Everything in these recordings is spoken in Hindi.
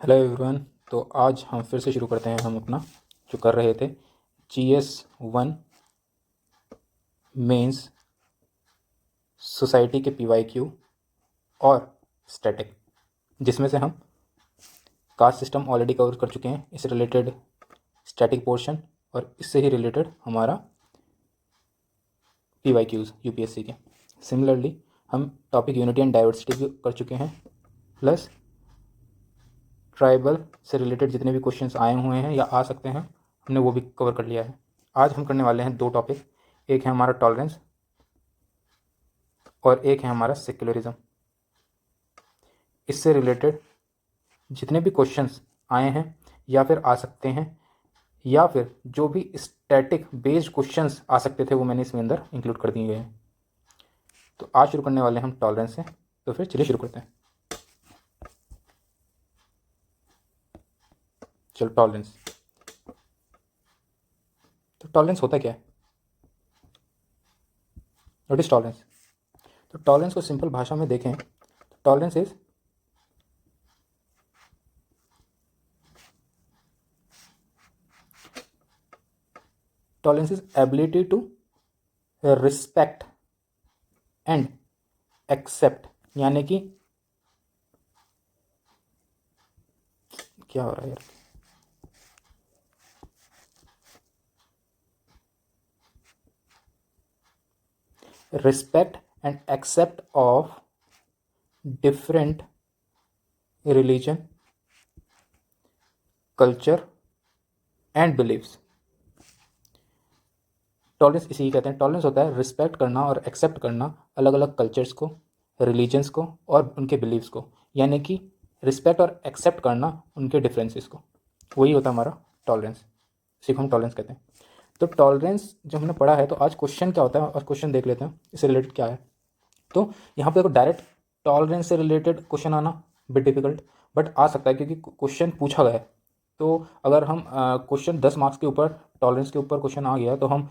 Hello everyone. तो आज हम फिर से शुरू करते हैं हम अपना जो कर रहे थे GS1 मेंस सोसाइटी के PYQ और स्टैटिक, जिसमें से हम कास्ट सिस्टम ऑलरेडी कवर कर चुके हैं, इससे रिलेटेड स्टैटिक पोर्शन और इससे ही रिलेटेड हमारा PYQs UPSC के। सिमिलरली हम टॉपिक यूनिटी एंड डाइवर्सिटी भी कर चुके हैं, प्लस ट्राइबल से रिलेटेड जितने भी क्वेश्चंस आए हुए हैं या आ सकते हैं हमने वो भी कवर कर लिया है। आज हम करने वाले हैं दो टॉपिक, एक है हमारा टॉलरेंस और एक है हमारा सेक्युलरिज्म। इससे रिलेटेड जितने भी क्वेश्चंस आए हैं या फिर आ सकते हैं या फिर जो भी स्टैटिक बेस्ड क्वेश्चंस आ सकते थे वो मैंने इसमें अंदर इंक्लूड कर दिए गए हैं। तो आज शुरू करने वाले हैं हम टॉलरेंस से, तो फिर चलिए शुरू करते हैं। चलो टॉलरेंस। तो टॉलरेंस होता क्या है? What is tolerance? तो टॉलरेंस को सिंपल भाषा में देखें तो tolerance is ability to respect and accept, यानी कि क्या हो रहा है यार, respect and accept of different religion, culture and beliefs। Tolerance इसी कहते हैं। टॉलरेंस होता है रिस्पेक्ट करना और एक्सेप्ट करना अलग अलग कल्चर्स को, रिलीजन्स को और उनके बिलीव्स को, यानी कि रिस्पेक्ट और एक्सेप्ट करना उनके डिफरेंसेस को, वही होता है हमारा टॉलरेंस। इसी को हम टॉलरेंस कहते हैं। तो टॉलरेंस जो हमने पढ़ा है, तो आज क्वेश्चन क्या होता है और क्वेश्चन देख लेते हैं इससे रिलेटेड क्या है। तो यहाँ पे देखो, डायरेक्ट टॉलरेंस से रिलेटेड क्वेश्चन आना बिट डिफिकल्ट, बट आ सकता है क्योंकि क्वेश्चन पूछा गया है। तो अगर हम क्वेश्चन 10 मार्क्स के ऊपर टॉलरेंस के ऊपर क्वेश्चन आ गया तो हम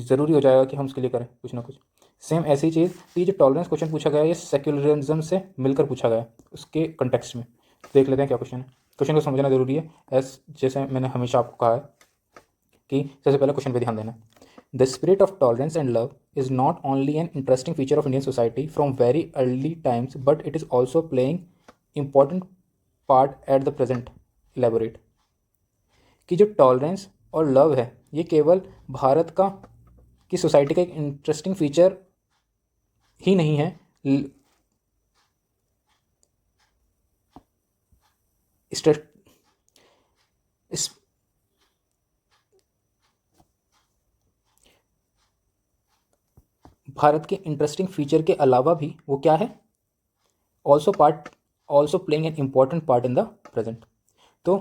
ज़रूरी हो जाएगा कि हम उसके लिए करें कुछ ना कुछ। सेम ऐसी चीज़, तो ये जो टॉलरेंस क्वेश्चन पूछा गया है ये सेक्युलरिज्म से मिलकर पूछा गया है, उसके कंटेक्स्ट में। देख लेते हैं क्या क्वेश्चन है। क्वेश्चन को समझना ज़रूरी है, जैसे मैंने हमेशा आपको कहा है कि सबसे पहले क्वेश्चन पे ध्यान देना है। The spirit of tolerance and love is not only an interesting feature of Indian society from very early times, but it is also playing important part at the present। Elaborate। कि जो टॉलरेंस और लव है ये केवल भारत का की सोसाइटी का एक इंटरेस्टिंग फीचर ही नहीं है, इस भारत के इंटरेस्टिंग फीचर के अलावा भी वो क्या है, also playing an important part in the present. तो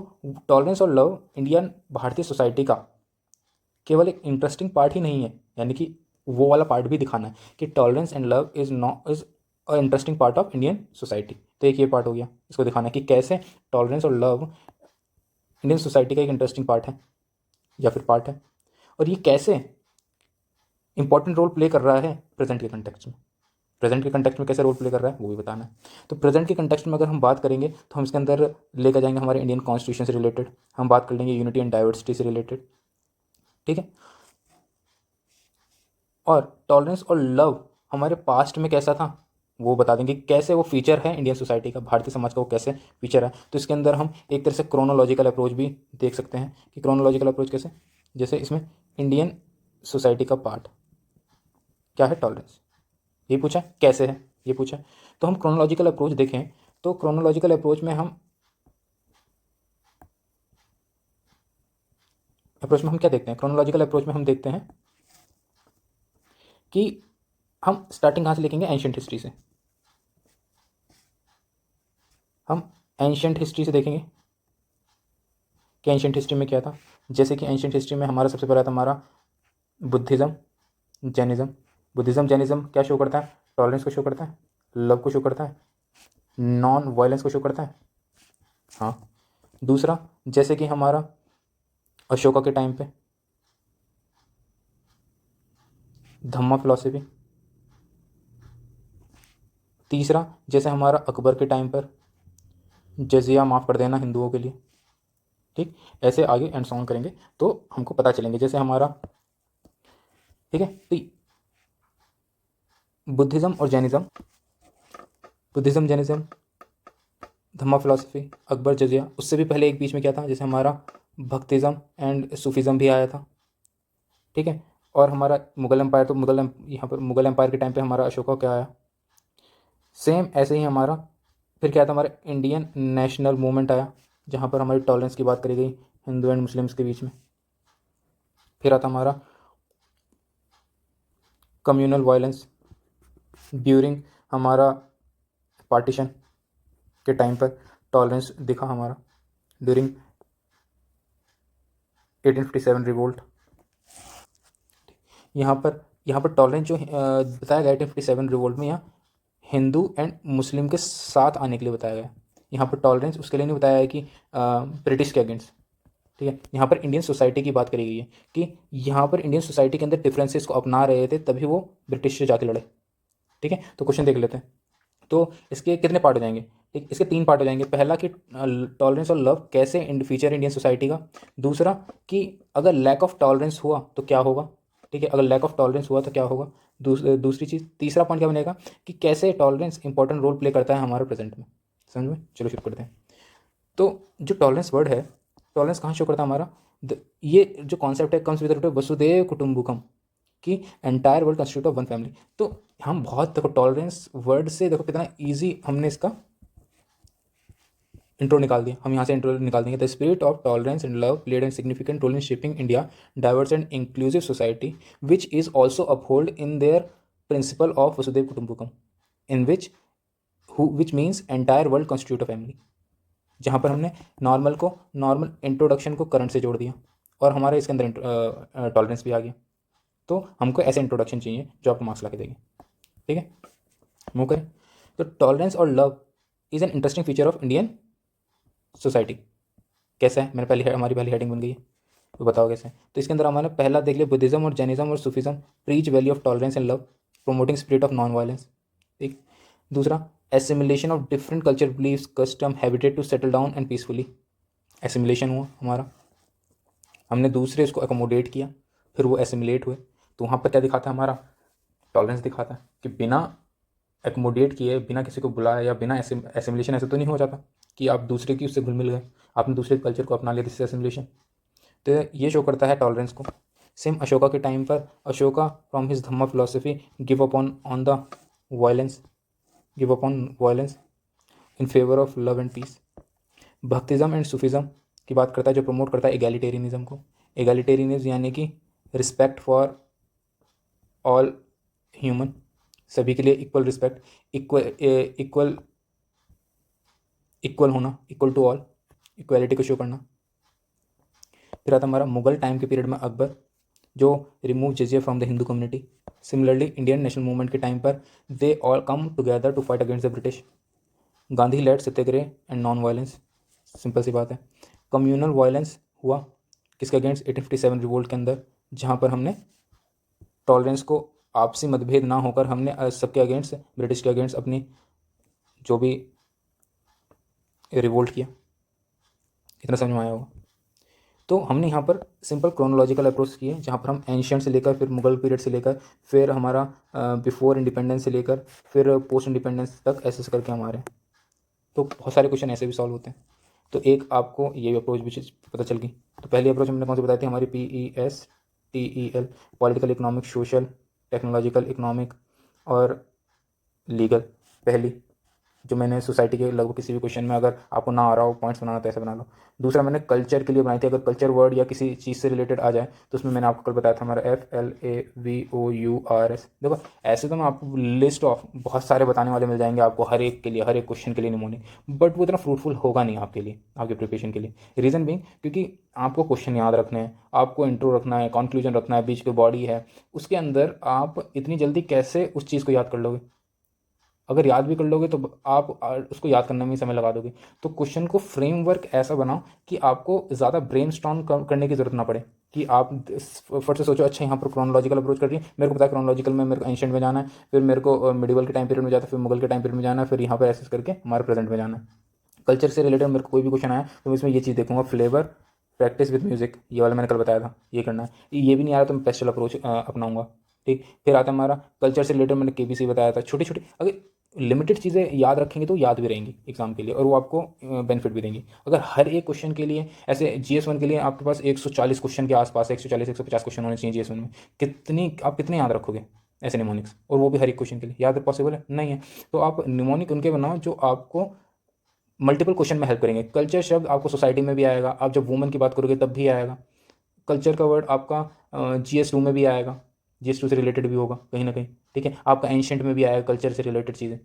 टॉलरेंस और लव इंडियन भारतीय सोसाइटी का केवल एक इंटरेस्टिंग पार्ट ही नहीं है, यानी कि वो वाला पार्ट भी दिखाना है कि tolerance and love is a interesting part of Indian society. तो एक ये पार्ट हो गया, इसको दिखाना है कि कैसे टॉलरेंस और लव इंडियन सोसाइटी का एक इंटरेस्टिंग पार्ट है या फिर पार्ट है, और ये कैसे इंपॉर्टेंट रोल प्ले कर रहा है प्रेजेंट के कंटेक्स्ट में। प्रेजेंट के कंटेक्स्ट में कैसे रोल प्ले कर रहा है वो भी बताना है। तो प्रेजेंट के कंटेक्स्ट में अगर हम बात करेंगे तो हम इसके अंदर लेकर जाएंगे हमारे इंडियन कॉन्स्टिट्यूशन से रिलेटेड, हम बात कर लेंगे यूनिटी एंड डाइवर्सिटी से रिलेटेड, ठीक है। और टॉलरेंस और लव हमारे पास्ट में कैसा था वो बता देंगे, कैसे वो फीचर है इंडियन सोसाइटी का, भारतीय समाज का वो कैसे फीचर है। तो इसके अंदर हम एक तरह से क्रोनोलॉजिकल अप्रोच भी देख सकते हैं कि क्रोनोलॉजिकल अप्रोच कैसे, जैसे इसमें इंडियन सोसाइटी का पार्ट क्या है, टॉलरेंस, ये पूछा कैसे है, ये पूछा। तो हम क्रोनोलॉजिकल अप्रोच देखें तो क्रोनोलॉजिकल अप्रोच में हम क्या देखते हैं, क्रोनोलॉजिकल अप्रोच में हम देखते हैं कि हम स्टार्टिंग कहाँ से लिखेंगे, एंशियंट हिस्ट्री से। हम एंशियंट हिस्ट्री से देखेंगे कि एंशियंट हिस्ट्री में क्या था। जैसे कि एंशियंट हिस्ट्री में हमारा सबसे पहला था हमारा बुद्धिज़्म, जैनिज़्म। बुद्धिज़्म जैनिज़्म क्या शो करता है, टॉलरेंस को शो करता है, लव को शो करता है, नॉन वायलेंस को शो करता है। हाँ, दूसरा जैसे कि हमारा अशोका के टाइम पे धम्मा फिलॉसफी। तीसरा जैसे हमारा अकबर के टाइम पर जजिया माफ़ कर देना हिंदुओं के लिए। ठीक, ऐसे आगे एंड सॉन्ग करेंगे तो हमको पता चलेंगे। जैसे हमारा, ठीक है, तो बुद्धिज़्म और जैनिज़्म, बुद्धिज़्म जैनिज़्म, धम्मा फिलॉसफी, अकबर, जजिया। उससे भी पहले एक बीच में क्या था, जैसे हमारा भक्तिज़्म एंड सूफीज़्म भी आया था। ठीक है, और हमारा मुगल एम्पायर, तो यहाँ पर मुगल एम्पायर के टाइम पे हमारा अशोका क्या आया। सेम ऐसे ही हमारा फिर क्या था, हमारा इंडियन नेशनल मूवमेंट आया, जहाँ पर हमारी टॉलरेंस की बात करी गई हिंदू एंड मुस्लिम्स के बीच में। फिर आता हमारा कम्युनल वायलेंस ड्यूरिंग हमारा पार्टीशन के टाइम पर टॉलरेंस दिखा हमारा ड्यूरिंग 1857 रिवोल्ट। यहाँ पर टॉलरेंस जो बताया गया 1857 रिवोल्ट में, यहाँ हिंदू एंड मुस्लिम के साथ आने के लिए बताया गया। यहाँ पर टॉलरेंस उसके लिए नहीं बताया है कि ब्रिटिश के अगेंस्ट। ठीक है, यहाँ पर इंडियन सोसाइटी की बात करी गई है कि यहाँ पर इंडियन सोसाइटी के अंदर डिफरेंसेस को अपना रहे थे, तभी वो ब्रिटिश से जाके लड़े। ठीक है, तो क्वेश्चन देख लेते हैं। तो इसके कितने पार्ट हो जाएंगे, ठीक, इसके 3 पार्ट हो जाएंगे। पहला कि टॉलरेंस और लव कैसे फीचर इंडियन सोसाइटी का। दूसरा कि अगर लैक ऑफ टॉलरेंस हुआ तो क्या होगा। ठीक है, अगर लैक ऑफ टॉलरेंस हुआ तो क्या होगा। दूसरी चीज़, तीसरा पॉइंट क्या बनेगा कि कैसे टॉलरेंस इंपॉर्टेंट रोल प्ले करता है हमारे प्रेजेंट में। समझ में, चलो शुरू करते हैं। तो जो टॉलरेंस वर्ड है, टॉलरेंस कहाँ शो करता है हमारा, ये जो कॉन्सेप्ट है कम्स विद वसुदेव कुटुम्बकम, कि entire world constitute of one family. तो हम बहुत, देखो टॉलरेंस वर्ड से देखो कितना इजी हमने इसका इंट्रो निकाल दिया। हम यहाँ से इंट्रो निकाल देंगे। The spirit of tolerance and love played an significant role in shaping India diverse and inclusive society which is also uphold in their principle of Vasudhaiva Kutumbakam in which means entire world constitute of family. जहाँ पर हमने नॉर्मल इंट्रोडक्शन को करंट से जोड़ दिया और हमारे इसके अंदर टॉलरेंस भी आ गया। तो हमको ऐसे इंट्रोडक्शन चाहिए जो आपको मार्क्स ला के देंगे। ठीक है, मूव करें। तो टॉलरेंस और love is an interesting feature of Indian society. कैसा है, हमारी पहली हेडिंग बन गई है, तो बताओ कैसे है। तो इसके अंदर हमारे पहला देख लिया, बुद्धिज्म और जैनिज्म और Sufism preach value of tolerance and love, promoting spirit of non violence. ठीक, दूसरा assimilation of different culture beliefs custom habited to settle down and peacefully. Assimilation हुआ हमारा, हमने दूसरे उसको अकोमोडेट किया, फिर वो एसिमिलेट हुए। तो वहाँ पर क्या दिखाता है हमारा, टॉलरेंस दिखाता है कि बिना एकोमोडेट किए, बिना किसी को बुलाए या बिना एसिमिलेशन ऐसे तो नहीं हो जाता कि आप दूसरे की उससे घुल मिल गए, आपने दूसरे कल्चर को अपना लिया, दिस एसिमिलेशन। तो ये शो करता है टॉलरेंस को। सेम अशोका के टाइम पर, Ashoka from his dhamma philosophy give up on the violence, give up on violence in favour of love and peace. Bhaktism and Sufism की बात करता है, जो प्रमोट करता है एगैलिटेरियनिज्म को। एगैलिटेरियनिज्म यानी कि रिस्पेक्ट फॉर ऑल ह्यूमन, सभी के लिए इक्वल रिस्पेक्ट, इक्वल इक्वल होना, इक्वल टू ऑल, इक्वालिटी को शो करना। फिर आता हमारा मुगल टाइम के पीरियड में अकबर, जो remove jizya from the Hindu community. Similarly Indian national movement के टाइम पर they all come together to fight against the British. Gandhi led satyagraha and non violence, simple सी बात है। कम्युनल वायलेंस हुआ किसके अगेंस्ट, 1857 रिवोल्ट के अंदर, जहाँ पर हमने टॉलरेंस को, आपसी मतभेद ना होकर हमने सबके अगेंस्ट, ब्रिटिश के अगेंस्ट अपनी जो भी रिवोल्ट किया। इतना समझ में आया होगा। तो हमने यहाँ पर सिंपल क्रोनोलॉजिकल अप्रोच किए, जहाँ पर हम एंशियंट से लेकर, फिर मुगल पीरियड से लेकर, फिर हमारा बिफोर इंडिपेंडेंस से लेकर, फिर पोस्ट इंडिपेंडेंस तक ऐसे ऐसे करके हमारे। तो बहुत सारे क्वेश्चन ऐसे भी सॉल्व होते हैं। तो एक आपको ये अप्रोच भी पता चल गई। तो पहली अप्रोच हमने कौन सी बताई थी, हमारी PESTEL, political, economic, social, technological, economic और लीगल। पहली जो मैंने सोसाइटी के लगभग किसी भी क्वेश्चन में अगर आपको ना आ रहा हो पॉइंट्स बनाना तो ऐसे बना लो। दूसरा मैंने कल्चर के लिए बनाई थी, अगर कल्चर वर्ड या किसी चीज़ से रिलेटेड आ जाए तो उसमें मैंने आपको कल बताया था हमारा FLAVOURS। देखो ऐसे तो मैं आपको लिस्ट ऑफ बहुत सारे बताने वाले मिल जाएंगे आपको, हर एक के लिए, हर एक क्वेश्चन के लिए निमोनिक, बट वो इतना फ्रूटफुल होगा नहीं आपके लिए, आपके प्रिपरेशन के लिए। रीज़न भी क्योंकि आपको क्वेश्चन याद रखने हैं, आपको इंट्रो रखना है, कंक्लूजन रखना है, बीच की बॉडी है, उसके अंदर आप इतनी जल्दी कैसे उस चीज़ को याद कर लोगे। अगर याद भी कर लोगे तो आप उसको याद करने में ही समय लगा दोगे। तो क्वेश्चन को फ्रेमवर्क ऐसा बनाओ कि आपको ज़्यादा ब्रेनस्टॉर्म करने की ज़रूरत ना पड़े, कि आप फट से सोचो अच्छा यहाँ पर क्रोनोलॉजिकल अप्रोच कर रही है, मेरे को पता है क्रोनोलॉजिकल में मेरे को एंशिएंट में जाना है, फिर मेरे को मिडिवल के टाइम पीरियड में जाता है, फिर मुगल के टाइम पीरियड में जाना है, फिर यहाँ पर ऐसे करके हमारे प्रेजेंट में जाना है। कल्चर से रिलेटेड मेरे को कोई भी क्वेश्चन आया तो मैं इसमें ये चीज़ देखूंगा, फ्लेवर प्रैक्टिस विद म्यूजिक, ये वाला मैंने कल बताया था, ये करना है। ये भी नहीं आ रहा तो मैं पेस्टल अप्रोच अपनाऊंगा। ठीक, फिर आता है हमारा कल्चर से रिलेटेड, मैंने केबीसी बताया था। छोटी छोटी अगर लिमिटेड चीज़ें याद रखेंगे तो याद भी रहेंगी एग्जाम के लिए, और वो आपको बेनिफिट भी देंगी। अगर हर एक क्वेश्चन के लिए ऐसे GS1 के लिए आपके पास 140 क्वेश्चन के आसपास, 140-150 क्वेश्चन होने चाहिए GS1 में, कितने याद रखोगे ऐसे निमोनिक्स, और वो भी हर एक क्वेश्चन के लिए याद पॉसिबल है नहीं है। तो आप निमोनिक उनके बनाओ जो आपको मल्टीपल क्वेश्चन में हेल्प करेंगे। कल्चर शब्द आपको सोसाइटी में भी आएगा, आप जब वुमेन की बात करोगे तब भी आएगा। कल्चर का वर्ड आपका GS2 में भी आएगा, GS2 से रिलेटेड भी होगा कहीं ना कहीं। ठीक है, आपका एंशंट में भी आएगा कल्चर से रिलेटेड चीज़ें,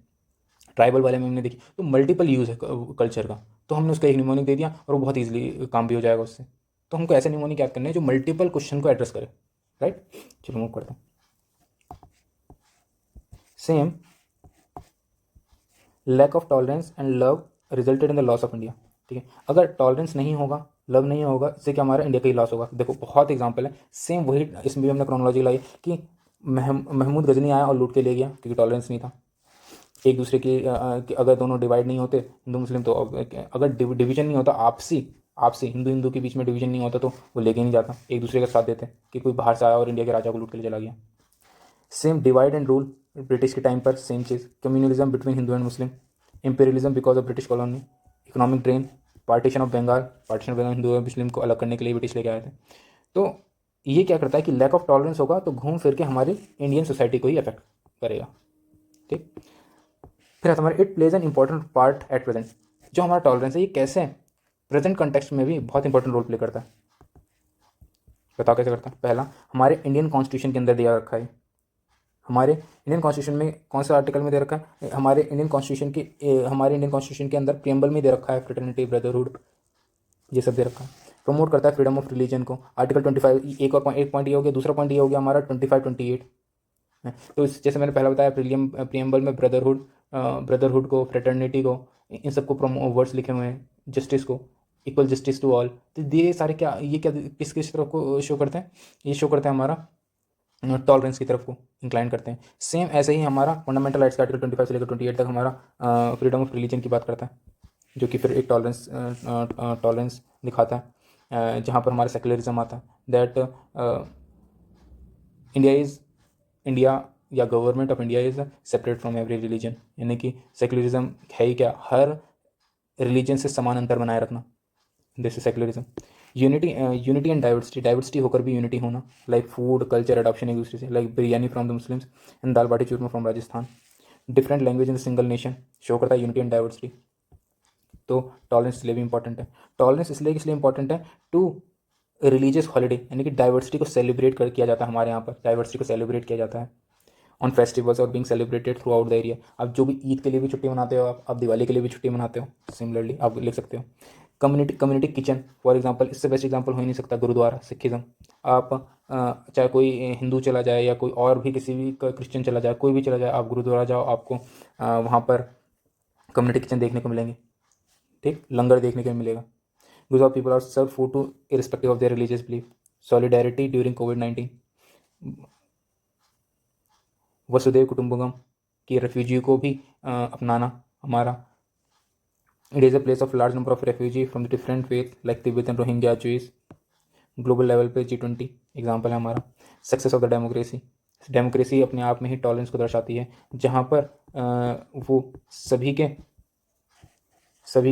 ट्राइबल वाले में हमने देखी। तो मल्टीपल यूज़ है कल्चर का, तो हमने उसका एक निमोनिक दे दिया और वो बहुत ईजिली काम भी हो जाएगा उससे। तो हमको ऐसे निमोनिक याद करने हैं जो मल्टीपल क्वेश्चन को एड्रेस करे। राइट, चलो मूव करते हैं। Same, lack of tolerance and love resulted in the loss of India. ठीक है, अगर टॉलरेंस नहीं होगा, लव नहीं होगा, इससे क्या हमारा इंडिया का ही लॉस होगा। देखो बहुत एग्जांपल है, सेम वही इसमें भी हमने क्रोनोलॉजी लाई कि महमूद गजनी आया और लूट के ले गया क्योंकि टॉलरेंस नहीं था। एक दूसरे की अगर दोनों डिवाइड नहीं होते हिंदू मुस्लिम, तो अगर डिवीजन नहीं होता, आपसी आपसी हिंदू हिंदू के बीच में डिवीजन नहीं होता, तो वो लेके नहीं जाता, एक दूसरे का साथ देते कि कोई बाहर से आया और इंडिया के राजा को लूट के ले चला गया। Same divide and rule British के टाइम पर, सेम चीज़, communalism between Hindu and Muslim, imperialism because of British colony, economic drain, partition of Bengal Hindu और मुस्लिम को अलग करने के लिए ब्रिटिश लेके आए थे। तो ये क्या करता है कि लैक ऑफ टॉलरेंस होगा तो घूम फिर के हमारी इंडियन सोसाइटी को ही अफेक्ट करेगा। ठीक, फिर आता हमारा it plays an important part at present. जो हमारा टॉलरेंस है ये कैसे प्रेजेंट कंटेक्स्ट में भी बहुत इंपॉर्टेंट रोल प्ले करता है। बताओ कैसे करता है। पहला, हमारे इंडियन कॉन्स्टिट्यूशन के अंदर दिया रखा है। हमारे इंडियन कॉन्स्टिट्यूशन में कौन सा आर्टिकल में दे रखा है, हमारे इंडियन कॉन्स्टिट्यूशन के अंदर प्रियम्बल में दे रखा है फ्रेटर्निटी ब्रदरहुड, ये सब दे रखा है। प्रमोट करता है फ्रीडम ऑफ रिलीजन को, आर्टिकल 25। एक पॉइंट ये हो गया। दूसरा पॉइंट ये हो गया हमारा 25-28। तो जैसे मैंने पहले बताया, प्रियम्बल में ब्रदरहुड को, फ्रेटर्निटी को, इन सबको वर्ड्स लिखे हुए हैं, जस्टिस को, इक्वल जस्टिस टू ऑल। तो ये सारे क्या किस किस तरफ को शो करते हैं, ये शो करते हैं हमारा टॉलरेंस की तरफ को इंक्लाइन करते हैं। सेम ऐसे ही हमारा फंडामेंटल राइट्स का आर्टिकल 25 से लेकर 28 तक हमारा फ्रीडम ऑफ रिलीजन की बात करता है, जो कि फिर एक टॉलरेंस दिखाता है, जहाँ पर हमारा सेकुलरिज्म आता है। दैट इंडिया या government of India is separate from every religion, यानी कि सेकुलरिज्म है ही क्या, हर रिलीजन से समान अंतर बनाए रखना, this is secularism. Unity and diversity होकर भी यूनिटी होना, लाइक फूड कल्चर अडॉप्शन एक दूसरे से, like biryani from the Muslims and dal baati churma from Rajasthan. Different language in single nation show करता है यूनिटी एंड डाइवर्सिटी। तो टॉलरेंस इसलिए भी इंपॉर्टेंट है। टॉलरेंस इसलिए इंपॉर्टेंट है टू रिलीजियस हॉलीडे, यानी कि डाइवर्सिटी को सेलिब्रेट किया जाता है हमारे यहाँ पर, डाइवर्सिटी को सेलिब्रेट किया जाता है ऑन फेस्टिवल्स और being celebrated throughout the area. आप जो भी ईद के लिए भी छुट्टी मनाते हो, आप दिवाली के लिए भी छुट्टी मनाते हो, सिमिलरली आप लिख सकते हो। कम्युनिटी किचन फॉर एग्जांपल, इससे बेस्ट एग्जांपल हो ही नहीं सकता गुरुद्वारा, सिखिज्म। आप चाहे कोई हिंदू चला जाए या कोई और भी किसी भी क्रिश्चियन चला जाए, कोई भी चला जाए, आप गुरुद्वारा जाओ, आपको वहाँ पर कम्युनिटी किचन देखने को मिलेंगे। ठीक, लंगर देखने को मिलेगा। Gujarat people are serve food to irrespective of their religious belief. Solidarity during कोविड-19, वसुदेव कुटुंबकम कि रेफ्यूजी को भी अपनाना हमारा। It is a place of large number of refugee from the different faith like Tibetan, Rohingya, Jews. Global level पे G20 एग्जाम्पल है हमारा। सक्सेस ऑफ द डेमोक्रेसी अपने आप में ही टॉलरेंस को दर्शाती है, जहाँ पर वो सभी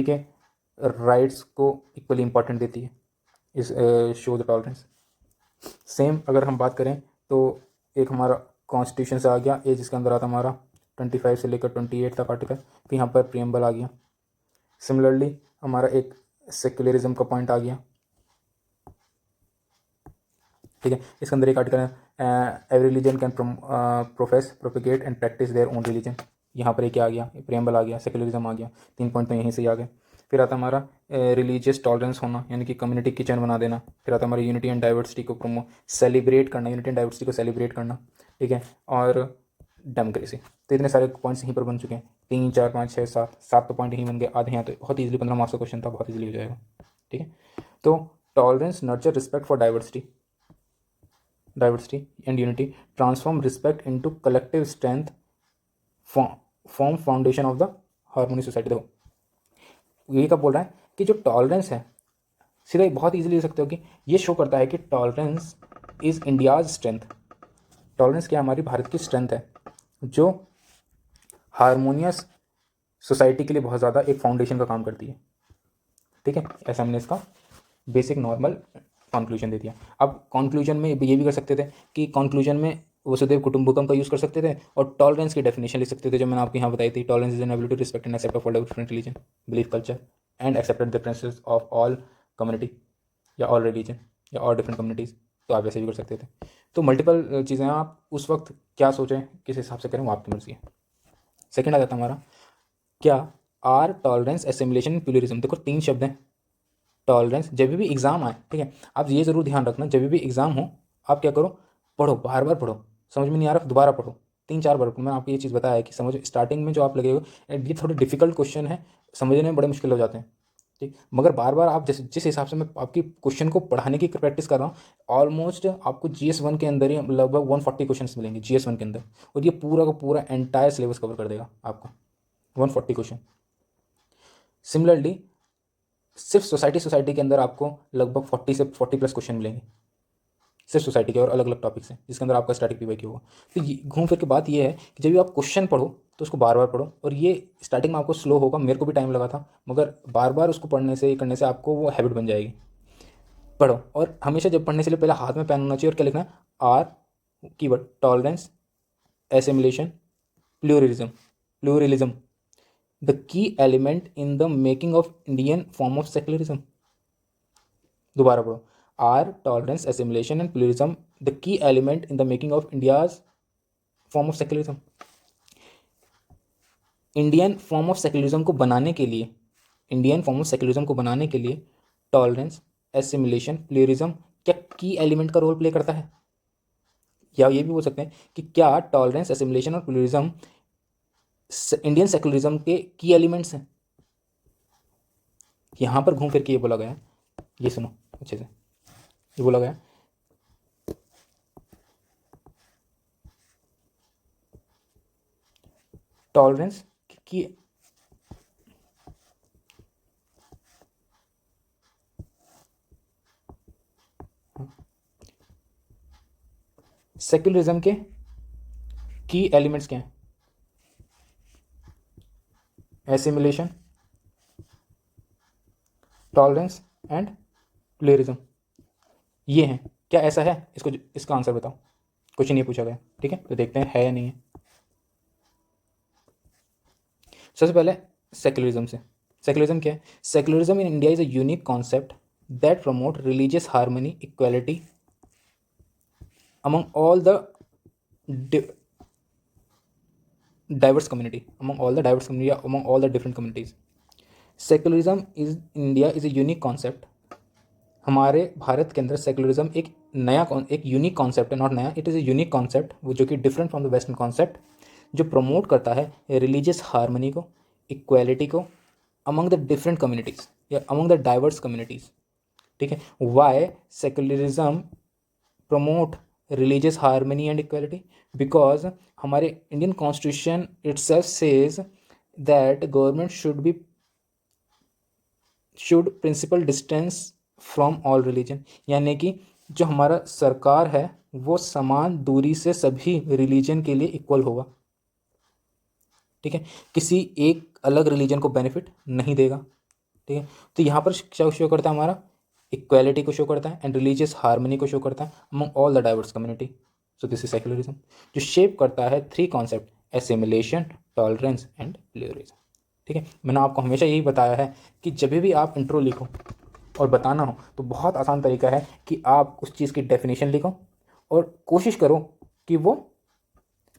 के राइट्स को इक्वली इंपॉर्टेंट देती है, इस शो द टॉलरेंस। सेम अगर हम बात करें तो एक हमारा कॉन्स्टिट्यूशन से आ गया, ये जिसके अंदर आता हमारा 25 से लेकर 28 तक आर्टिकल, फिर यहाँ पर प्रियम्बल आ गया। सिमिलरली हमारा एक सेक्युलरिज्म का पॉइंट आ गया। ठीक है, इसके अंदर एक आर्टिकल है, every religion can profess propagate and practice their own religion. यहाँ पर एक आ गया, प्रियम्बल आ गया, सेक्युलरिज्म आ गया, 3 पॉइंट तो यहीं से ही आ गए। फिर आता हमारा रिलीजियस टॉलरेंस होना, यानी कि कम्युनिटी किचन बना देना। फिर आता हमारा यूनिटी एंड डाइवर्सिटी को सेलिब्रेट करना, यूनिटी एंड डाइवर्सिटी को सेलिब्रेट करना। ठीक है, और डेमोक्रेसी। तो इतने सारे पॉइंट्स यहीं पर बन चुके हैं, 3 4 5 6 7 तो पॉइंट यहीं बन गए, आधे यहाँ तो बहुत ईजिली 15 मार्क्स का क्वेश्चन था, बहुत ईजिली हो जाएगा। ठीक है, तो tolerance nurture respect for diversity and unity, transform respect into collective strength, form foundation of the harmony society। देखो ये कब बोल रहा है कि जो टॉलरेंस है, सीधा बहुत इजीली लिख सकते हो कि ये शो करता है कि tolerance is India's strength. Tolerance क्या हमारी भारत की स्ट्रेंथ है, जो हारमोनियस सोसाइटी के लिए बहुत ज़्यादा एक फाउंडेशन का काम करती है। ठीक है, ऐसा हमने इसका बेसिक नॉर्मल कंक्लूजन दे दिया। अब कंक्लूजन में ये भी कर सकते थे कि कंक्लूजन में वसुधैव कुटुंबकम का यूज़ कर सकते थे और टॉलरेंस की डेफिनेशन लिख सकते थे, जो मैंने आपको यहाँ बताई थी। Tolerance is an ability to respect and accept of all different religion, belief, culture and accepted differences of all community या ऑल रिलीजन या ऑल डिफरेंट कम्युनिटीज़। तो आप ऐसे भी कर सकते थे। तो मल्टीपल चीज़ें आप उस वक्त क्या सोचें, किस हिसाब से करें, वो आपकी मर्जी है। सेकेंड आ जाता हमारा, क्या आर टॉलरेंस, एसिमिलेशन, प्लूरिज्म। देखो 3 शब्द हैं। टॉलरेंस, जब भी एग्ज़ाम आए, ठीक है, आप ये ज़रूर ध्यान रखना, जब भी एग्ज़ाम हो आप क्या करो, पढ़ो, बार बार पढ़ो, समझ में नहीं आ रहा दोबारा पढ़ो, 3-4 बार। मैंने आपको ये चीज़ बताया है कि समझ स्टार्टिंग में जो आप लगे हो ये थोड़े डिफिकल्ट क्वेश्चन है, समझने में बड़े मुश्किल हो जाते हैं, ठीक, मगर बार बार आप जिस हिसाब से मैं आपकी क्वेश्चन को पढ़ाने की प्रैक्टिस कर रहा हूँ, ऑलमोस्ट आपको GS1 के अंदर ही लगभग 140 क्वेश्चन मिलेंगे GS1 के अंदर, और ये पूरा का पूरा एंटायर सिलेबस कवर कर देगा आपको 140 क्वेश्चन। सिमिलरली सिर्फ सोसाइटी के अंदर आपको लगभग 40 प्लस क्वेश्चन मिलेंगे, सिर्फ सोसाइटी के और अलग अलग टॉपिक्स हैं, जिसके अंदर आपका स्टैटिक PYQ होगा। तो घूम फिर के बात ये है कि जब भी आप क्वेश्चन पढ़ो तो उसको बार बार पढ़ो, और ये स्टार्टिंग में आपको स्लो होगा, मेरे को भी टाइम लगा था, मगर बार बार उसको पढ़ने से करने से आपको वो हैबिट बन जाएगी। पढ़ो, और हमेशा जब पढ़ने से पहले हाथ में पेन होना चाहिए, और क्या लिखना है, are keyword tolerance, assimilation, pluralism the key element in the making of Indian form of secularism. दोबारा पढ़ो, are tolerance, assimilation and pluralism the key element in the making of India's form of secularism. Indian form of secularism को बनाने के लिए, इंडियन फॉर्म ऑफ सेक्युलरिज्म को बनाने के लिए टॉलरेंस, एसिमिलेशन, प्लूरिज्म क्या की एलिमेंट का रोल प्ले करता है, या ये भी बोल सकते हैं कि क्या टॉलरेंस, एसिमिलेशन और प्लूरिज्म इंडियन सेक्युलरिज्म के की एलिमेंट्स हैं। यहां पर घूम फिर के ये बोला गया है, ये सुनो अच्छे से, ये बोला गया टॉलरेंस की सेक्युलरिज्म के की एलिमेंट्स क्या हैं, एसिमिलेशन, टॉलरेंस एंड प्लूरिज्म, ये हैं। क्या ऐसा है, इसको इसका आंसर बताओ, क्वेश्चन ये पूछा गया, ठीक है, तो देखते हैं है या नहीं है। सबसे पहले सेक्युलरिज्म से, सेक्युलरिज्म क्या है, secularism in India is a unique concept that promote religious harmony, equality among all the diverse community, among all the diverse community, among all the different communities. Secularism is India is a unique concept. हमारे भारत के अंदर सेक्युलरिज्म एक नया एक यूनिक कॉन्सेप्ट है, नॉट नया, it is a unique concept, वो जो कि different from the western concept, जो प्रमोट करता है रिलीजियस हार्मनी को, इक्वालिटी को अमंग द डिफरेंट कम्युनिटीज़ या अमंग द डाइवर्स कम्युनिटीज़। ठीक है, why secularism promote religious harmony and equality, because हमारे Indian constitution itself says that government should principle distance from all religion, यानी कि जो हमारा सरकार है वो समान दूरी से सभी रिलीजन के लिए इक्वल होगा। ठीक है, किसी एक अलग रिलीजन को बेनिफिट नहीं देगा। ठीक है, तो यहाँ पर क्या शो करता है, हमारा इक्वालिटी को शो करता है एंड रिलीजियस हार्मनी को शो करता है among all the diverse community. So this is secularism, जो शेप करता है 3 concept, assimilation, tolerance and pluralism. ठीक है, मैंने आपको हमेशा यही बताया है कि जब भी आप इंट्रो लिखो और बताना हो तो बहुत आसान तरीका है कि आप उस चीज़ की डेफिनेशन लिखो और कोशिश करो कि वो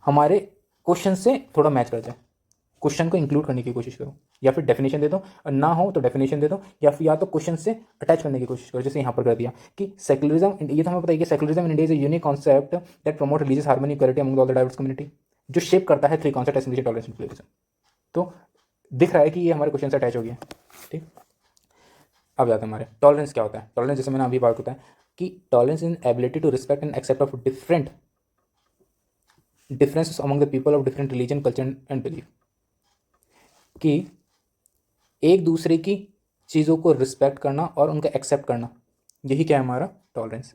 हमारे क्वेश्चन से थोड़ा मैच कर जाए, क्वेश्चन को इंक्लूड करने की कोशिश करो, या फिर डेफिनेशन दे दो, और ना हो तो डेफिनेशन दे दो, या फिर या तो क्वेश्चन से अटैच करने की कोशिश करो, जैसे यहाँ पर कर दिया कि सेक्युलरिज्म, ये तो हमें पता है कि secularism in India is a unique concept that promote religious harmony, equality among all the diverse community, जो शेप करता है 3 concept, assimilation, tolerance and pluralism. तो दिख रहा है कि ये हमारे क्वेश्चन से अटैच हो गया। ठीक, अब जाते हैं हमारे टॉलरेंस क्या होता है। टॉलरेंस जैसे मैंने अभी बात होता है कि tolerance in ability to respect and accept of different differences among the people of different religion, culture and belief, कि एक दूसरे की चीज़ों को रिस्पेक्ट करना और उनका एक्सेप्ट करना, यही क्या है हमारा टॉलरेंस।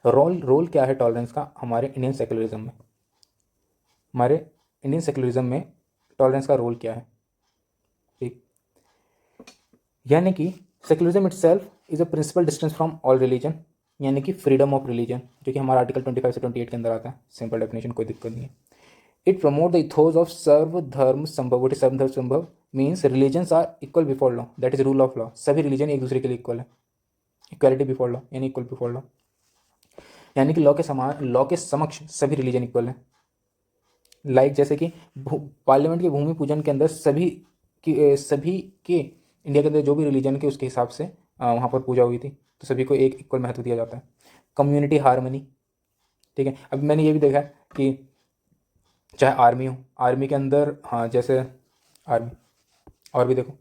रोल रोल क्या है टॉलरेंस का हमारे इंडियन सेकुलरिज्म में? हमारे इंडियन सेकुलरिज्म में टॉलरेंस का रोल क्या है? ठीक, यानी कि secularism itself is a principle distance from all religion, यानी कि फ्रीडम ऑफ रिलीजन, जो कि हमारा आर्टिकल 25 से 28 के अंदर आता है। सिंपल डेफिनेशन, कोई दिक्कत नहीं है। It promote the ethos of Sarva Dharma Sambhav. What is Sarva Dharma Sambhav? Means religions are equal before law, that is rule of law. सभी रिलीजन एक दूसरे के लिए इक्वल है, इक्वालिटी बिफोर लॉ यानी इक्वल बिफोर लॉ, यानी कि लॉ के समान, लॉ के समक्ष सभी रिलीजन इक्वल है। लाइक जैसे कि पार्लियामेंट के भूमि पूजन के अंदर सभी के इंडिया के अंदर जो भी रिलीजन के उसके हिसाब से वहाँ पर पूजा हुई थी, तो सभी को एक इक्वल महत्व दिया जाता है। कम्युनिटी हार्मनी, ठीक है। अब मैंने ये भी देखा है कि चाहे आर्मी हो, आर्मी के अंदर, हाँ जैसे आर्मी, और भी देखो,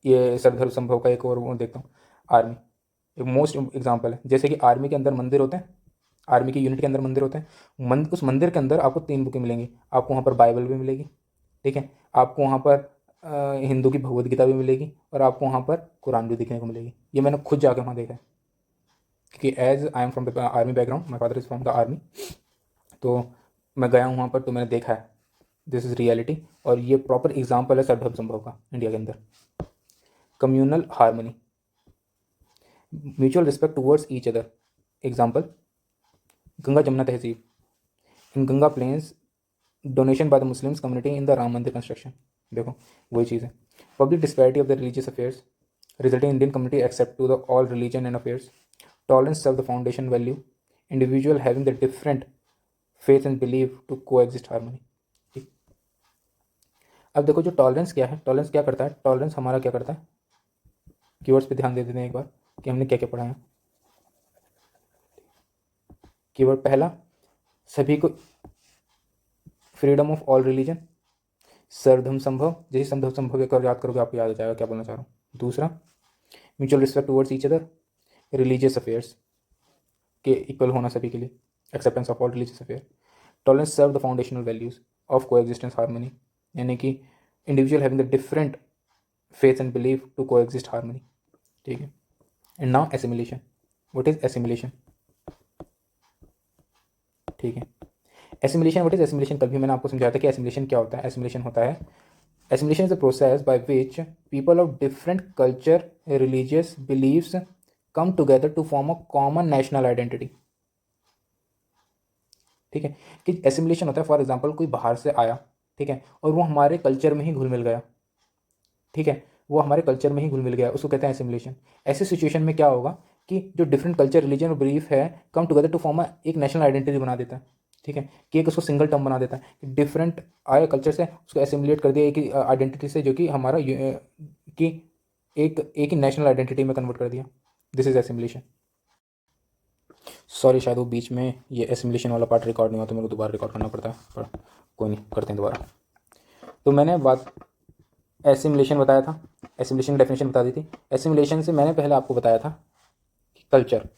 ये सर्वधर्म संभव का एक और वो देखता हूँ। आर्मी एक मोस्ट एग्जाम्पल है। जैसे कि आर्मी के अंदर मंदिर होते हैं, आर्मी की यूनिट के अंदर मंदिर होते हैं। उस मंदिर के अंदर आपको 3 बुकें मिलेंगी। आपको वहाँ पर बाइबल भी मिलेगी, ठीक है। आपको वहाँ पर हिंदू की भगवद गीता भी मिलेगी, और आपको वहाँ पर कुरान भी देखने को मिलेगी। ये मैंने खुद जाके वहाँ देखा है, क्योंकि as I am from the army background, my father is from the army, तो मैं गया हूँ वहाँ पर, तो मैंने देखा है। दिस इज़ रियलिटी, और ये प्रॉपर एग्जाम्पल है सर्वधर्म संभव का इंडिया के अंदर। Communal harmony, mutual respect towards each other. Example, Ganga Jamuna tehzeeb in Ganga plains, donation by the Muslims community in the Ram Mandir construction. देखो वही चीज़ है। Public disparity of the religious affairs resulting Indian community except to the all religion and affairs. Tolerance serve the foundation value, individual having the different faith and believe to coexist harmony. ठीक, अब देखो जो टॉलरेंस क्या है, टॉलरेंस क्या करता है, टॉलरेंस हमारा क्या करता है, कीवर्ड्स पे ध्यान दे देते हैं एक बार कि हमने क्या क्या पढ़ा है। कीवर्ड पहला, सभी को, फ्रीडम ऑफ ऑल रिलीजन, सर्वधर्म संभव, जैसे सर्वधर्म संभव एक और याद करोगे आपको याद आ जाएगा क्या बोलना चाह रहा हूँ। दूसरा, mutual respect towards each other, religious affairs के इक्वल होना सभी के लिए, acceptance of all religious affair. Tolerance serve the foundational values of coexistence harmony, यानी कि individual having the different faith and believe to coexist harmony, ठीक है। And now assimilation, what is assimilation, ठीक है। एसिमिलेशन, व्हाट इज एसिमिलेशन, कल भी मैंने आपको समझाया था कि एसिमिलेशन क्या होता है। एसिमिलेशन होता है, assimilation is a process by which people of different culture, religious beliefs come together to form a common national identity, ठीक है। कि एसिमिलेशन होता है, फॉर एग्जांपल कोई बाहर से आया, ठीक है, और वो हमारे कल्चर में ही घुल मिल गया, ठीक है, वो हमारे कल्चर में ही घुल मिल गया, उसको कहते हैं एसिमिलेशन। ऐसी सिचुएशन में क्या होगा कि जो डिफरेंट कल्चर, रिलीजन और बिलीफ है, कम टुगेदर टू फॉर्म एक नेशनल आइडेंटिटी बना देता है, ठीक है। कि एक उसको सिंगल टर्म बना देता है कि डिफरेंट आए कल्चर से उसको एसिमिलेट कर दिया एक आइडेंटिटी से, जो कि हमारा कि एक ही नेशनल आइडेंटिटी में कन्वर्ट कर दिया। This is assimilation. सॉरी, शायद वो बीच में ये एसिमिलेशन वाला पार्ट रिकॉर्ड नहीं हुआ, तो मेरे को दोबारा रिकॉर्ड करना पड़ता है, पर कोई नहीं, करते हैं दोबारा। तो मैंने बात एसिमिलेशन बताया था, एसिमिलेशन की डेफिनेशन बता दी थी। एसिमिलेशन से मैंने पहले आपको बताया था कि कल्चर,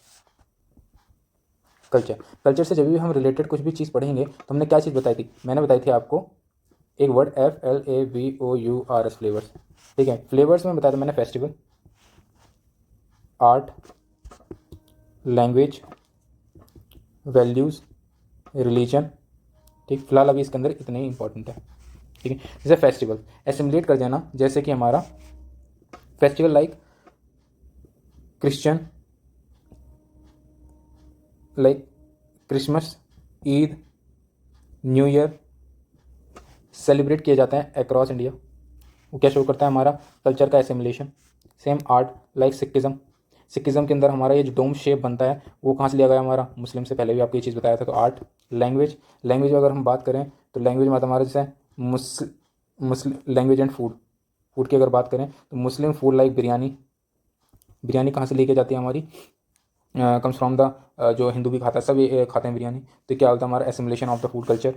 कल्चर से जब भी हम रिलेटेड कुछ भी चीज़ पढ़ेंगे तो हमने क्या चीज़ बताई थी, मैंने बताई थी आपको एक वर्ड FLAVOURS, फ्लेवर्स, ठीक है। फ्लेवर्स में बताया था मैंने festival, art, language, values, religion, ठीक। फिलहाल अभी इसके अंदर इतने ही इंपॉर्टेंट है, ठीक है। जैसे फेस्टिवल एसिमुलेट कर देना, जैसे कि हमारा festival like Christian, like Christmas, Eid, new year celebrate किया जाता है अक्रॉस इंडिया। वो क्या शो करता है, हमारा कल्चर का assimilation. Sem art like Sikhism, Sikhism के अंदर हमारा ये जो डोम शेप बनता है वो कहाँ से लिया गया, हमारा मुस्लिम से, पहले भी आपको ये चीज़ बताया था। तो आर्ट, लैंग्वेज, लैंग्वेज अगर हम बात करें तो लैंग्वेज में हमारा जैसे मुस्लिम लैंग्वेज एंड फूड, फूड की अगर बात करें तो मुस्लिम फूड लाइक बिरयानी, बिरयानी कहाँ से लेके जाती है हमारी, कम्स फ्रॉम द, जो हिंदू भी खाता है सब ये खाते हैं बिरयानी। तो क्या होता है हमारा assimilation of the food culture.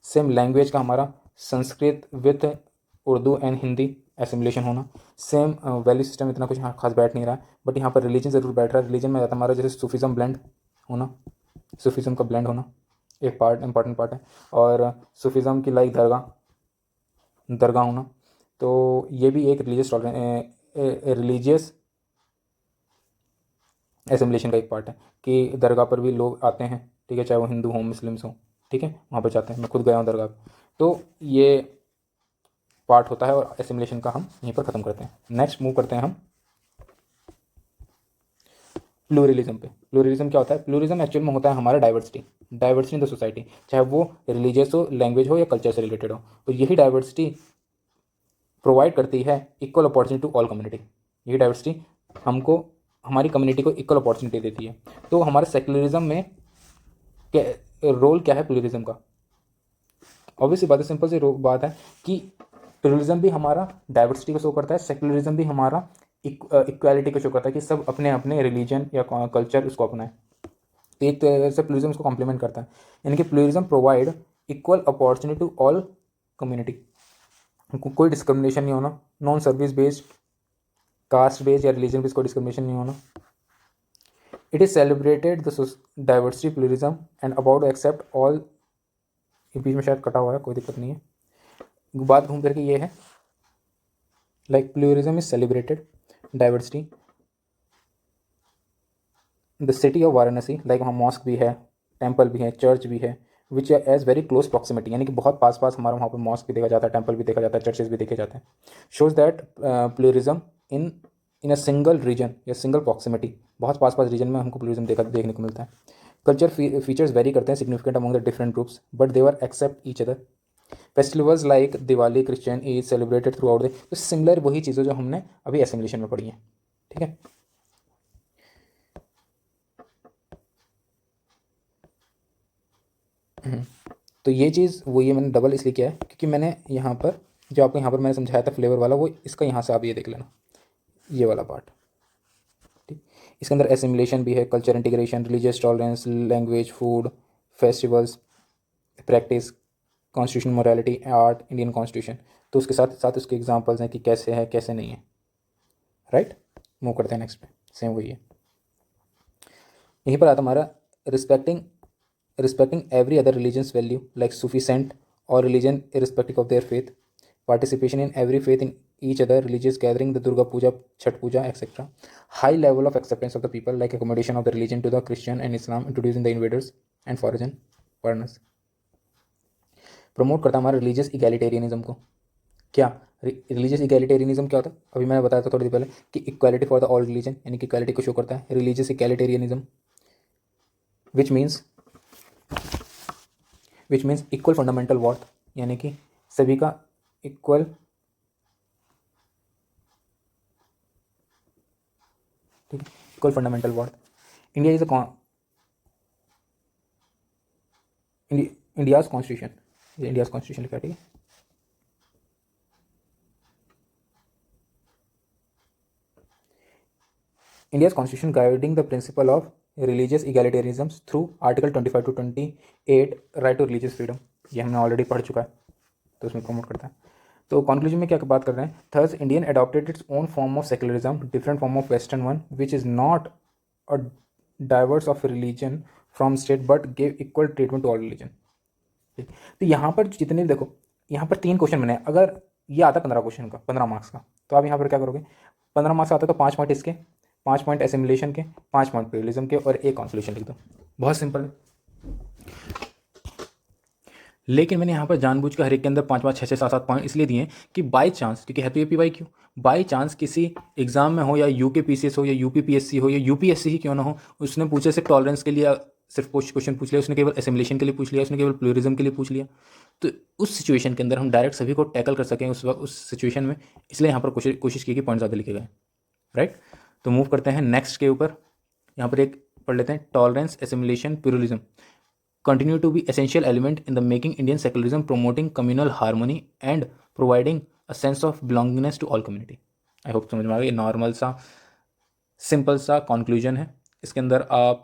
Same language का हमारा Sanskrit with Urdu and Hindi assimilation होना। सेम वैल्यू सिस्टम इतना कुछ यहाँ खास बैठ नहीं रहा है, बट यहाँ पर रिलीजन ज़रूर बैठ रहा है। रिलीजन में जाता है हमारा जैसे सूफिज़म ब्लेंड होना, सूफिज़म का ब्लेंड होना एक पार्ट, इंपॉर्टेंट पार्ट है। और सूफिज़म की लाइक दरगाह, दरगाह होना, तो ये भी एक रिलीजियस एसिमिलेशन का एक पार्ट है कि दरगाह पर भी लोग आते हैं, ठीक है, चाहे वो हिंदू हों मुस्लिम्स हों, ठीक है, वहाँ पर जाते हैं। मैं खुद गया हूँ दरगाह पर। तो ये पार्ट होता है और एसिमिलेशन का हम यहीं पर ख़त्म करते हैं। नेक्स्ट मूव करते हैं हम प्लूरलिज्म पे। प्लूरलिज्म क्या होता है? प्लूरलिज्म एक्चुअल में होता है हमारा diversity, diversity in the society, चाहे वो रिलीजियस हो, लैंग्वेज हो या कल्चर से रिलेटेड हो। तो यही डाइवर्सिटी प्रोवाइड करती है equal opportunity to all community. यही डाइवर्सिटी हमको, हमारी कम्युनिटी को इक्वल अपॉर्चुनिटी देती है। तो हमारे सेक्युलरिज्म में रोल क्या है प्लूरलिज्म का? ऑब्वियसली बात है, सिंपल सी बात है कि प्लूरलिज्म भी हमारा डाइवर्सिटी को शो करता है, सेक्युलरिज्म भी हमारा इक्वालिटी को शो करता है कि सब अपने अपने रिलीजन या कल्चर उसको अपनाएं। तो एक तरह से प्लूरलिज्म उसको कॉम्प्लीमेंट करता है, यानी कि pluralism provide equal opportunity to all community. कोई डिस्क्रिमिनेशन नहीं होना, non service based, caste based या रिलीजन बेस्ड कोई डिस्क्रिमिनेशन नहीं होना। It is celebrated the diversity pluralism and about to accept all. ये बीच में शायद कटा हुआ है, कोई दिक्कत नहीं है, बात घूम करके ये है, like pluralism is celebrated diversity. The city of Varanasi, like वहाँ मॉस्क भी है, टेम्पल भी है, चर्च भी है, विच एज वेरी क्लोज प्रॉक्सिमिटी, यानी कि बहुत पास पास हमारा वहाँ पर मॉस्क भी देखा जाता है, टेम्पल भी देखा जाता है, चर्चेज भी देखे जाते हैं। Shows that pluralism in in a single region या सिंगल प्रॉक्सिमिटी, बहुत पास पास रीजन में हमको प्लूरिज्म देखने को मिलता है। कल्चर फीचर्स वेरी करते हैं significant among the different groups, but they were accept each other. Festivals like Diwali, Christian Eid celebrated throughout the, तो सिमिलर वही चीज़ें जो हमने अभी एसिमिलेशन में पढ़ी हैं, ठीक है। तो ये चीज़ वो, ये मैंने डबल इसलिए किया है क्योंकि मैंने यहाँ पर जो आपको यहाँ पर मैंने समझाया था फ्लेवर वाला, वो इसका यहाँ से आप ये देख लेना, ये वाला पार्ट, ठीक। इसके अंदर एसिमिलेशन भी है, culture integration, religious tolerance, language, food, festivals, practice, constitution, morality, art, Indian constitution. तो उसके साथ साथ उसके एग्जांपल्स हैं कि कैसे है कैसे नहीं है, राइट। मूव करते हैं नेक्स्ट पे, सेम वही है। यहीं पर आता हमारा respecting every other religion's value like Sufi saint or religion irrespective of their faith, participation in every faith in each other religious gathering, the Durga Puja, Chhat Puja, etc. High level of acceptance of the people like accommodation of the religion to the Christian and Islam, introducing the invaders and foreigners. Promote करता है हमारा रिलीजियस इगैलिटेरियनिज्म को। क्या रिलीजियस इगैलिटेरियनिज्म क्या होता है? अभी मैंने बताया था थोड़ी देर पहले कि equality for the all religion, यानी कि इक्वालिटी को शो करता है religious egalitarianism, which means equal fundamental worth, यानी कि सभी का इक्वल, ठीक है, equal fundamental worth. India is India's constitution, India's constitution लिखा है, ठीक है। India's constitution guiding the principle of religious egalitarianism through article 25 to 28 right to religious freedom, ये हमने ऑलरेडी पढ़ चुका है, तो उसमें प्रमोट करता है। तो कंक्लूजन में क्या बात कर रहे हैं? Thus Indian adopted its own form of secularism, different form of western one, which is not a divorce of religion from state but give equal treatment to all religion. तो यहाँ पर जितने भी देखो, यहाँ पर 3 क्वेश्चन बने, अगर ये आता 15 क्वेश्चन का, 15 मार्क्स का, तो आप यहाँ पर क्या करोगे? 15 मार्क्स आता तो 5 पॉइंट इसके, 5 पॉइंट एसिमिलेशन के, 5 पॉइंट प्लूरलिज्म के और एक कंक्लूजन लिख दो, बहुत सिंपल है। लेकिन मैंने यहाँ पर जानबूझ कर हर एक के अंदर 5-5, 6-6, 7-7 पॉइंट इसलिए दिए कि बाई चांस, क्योंकि हैप्पी हैप्पी वाई क्यों, बाई चांस किसी एग्जाम में हो या यूके पीसीएस हो या यूपीपीएससी हो या यूपीएससी ही क्यों ना हो, उसने पूछे सिर्फ टॉलरेंस के लिए सिर्फ क्वेश्चन पूछ लिया, उसने केवल एसिमिलेशन के लिए पूछ लिया, उसने केवल प्लूरिज्म के लिए पूछ लिया, तो उस सिचुएशन के अंदर हम डायरेक्ट सभी को टैकल कर सकें उस वक्त उस सिचुएशन में, इसलिए यहाँ पर कोशिश की कि पॉइंट ज़्यादा लिखे गए, राइट। तो मूव करते हैं नेक्स्ट के ऊपर। यहाँ पर एक पढ़ लेते हैं, tolerance, assimilation, pluralism continue to be essential element in the making Indian secularism, promoting communal harmony and providing a sense of belongingness to all community. I hope समझ में आ गया। ये नॉर्मल सा सिंपल सा कंक्लूजन है, इसके अंदर आप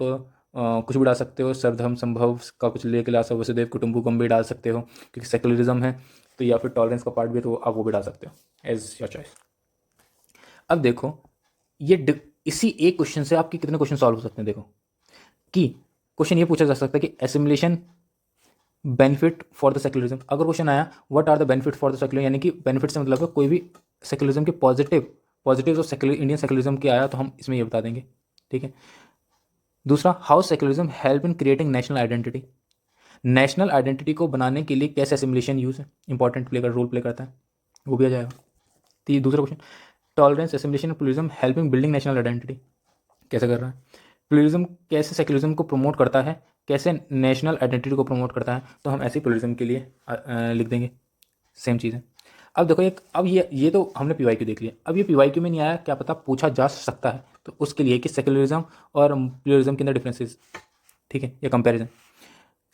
कुछ भी डाल सकते हो, सर्वधर्म संभव का कुछ लेके ला सकते हो, वसुदेव कुटुंबकम भी डाल सकते हो क्योंकि सेकुलरिज्म है, तो या फिर टॉलरेंस का पार्ट भी है तो आप वो भी डाल सकते हो, एज योर चॉइस। अब देखो ये इसी एक क्वेश्चन से आपके कितने क्वेश्चन सॉल्व हो सकते हैं। देखो कि क्वेश्चन ये पूछा जा सकता है कि assimilation benefit for the secularism, अगर क्वेश्चन आया what are the benefit for the secular, यानी कि बेनिफिट से मतलब है कोई भी सेक्युलरिज्म के positive of secular Indian secularism के आया तो हम इसमें ये बता देंगे, ठीक है। दूसरा, how secularism help in creating national identity, national identity को बनाने के लिए कैसे असिमिलेशन यूज है, इंपॉर्टेंट रोल प्ले करता है, वो भी आ जाएगा। तो दूसरा question, tolerance assimilation pluralism helping building national identity, कैसे कर रहा है। प्लूरलिज्म कैसे सेक्युलरिज्म को प्रमोट करता है, कैसे नेशनल आइडेंटिटी को प्रमोट करता है, तो हम ऐसे ही प्लूरलिज्म के लिए लिख देंगे, सेम चीज़ है। अब देखो एक, अब ये तो हमने PYQ देख लिया, अब ये PYQ में नहीं आया, क्या पता पूछा जा सकता है, तो उसके लिए कि सेक्युलरिज्म और प्लूरलिज्म के अंदर डिफरेंसेस, ठीक है, या comparison.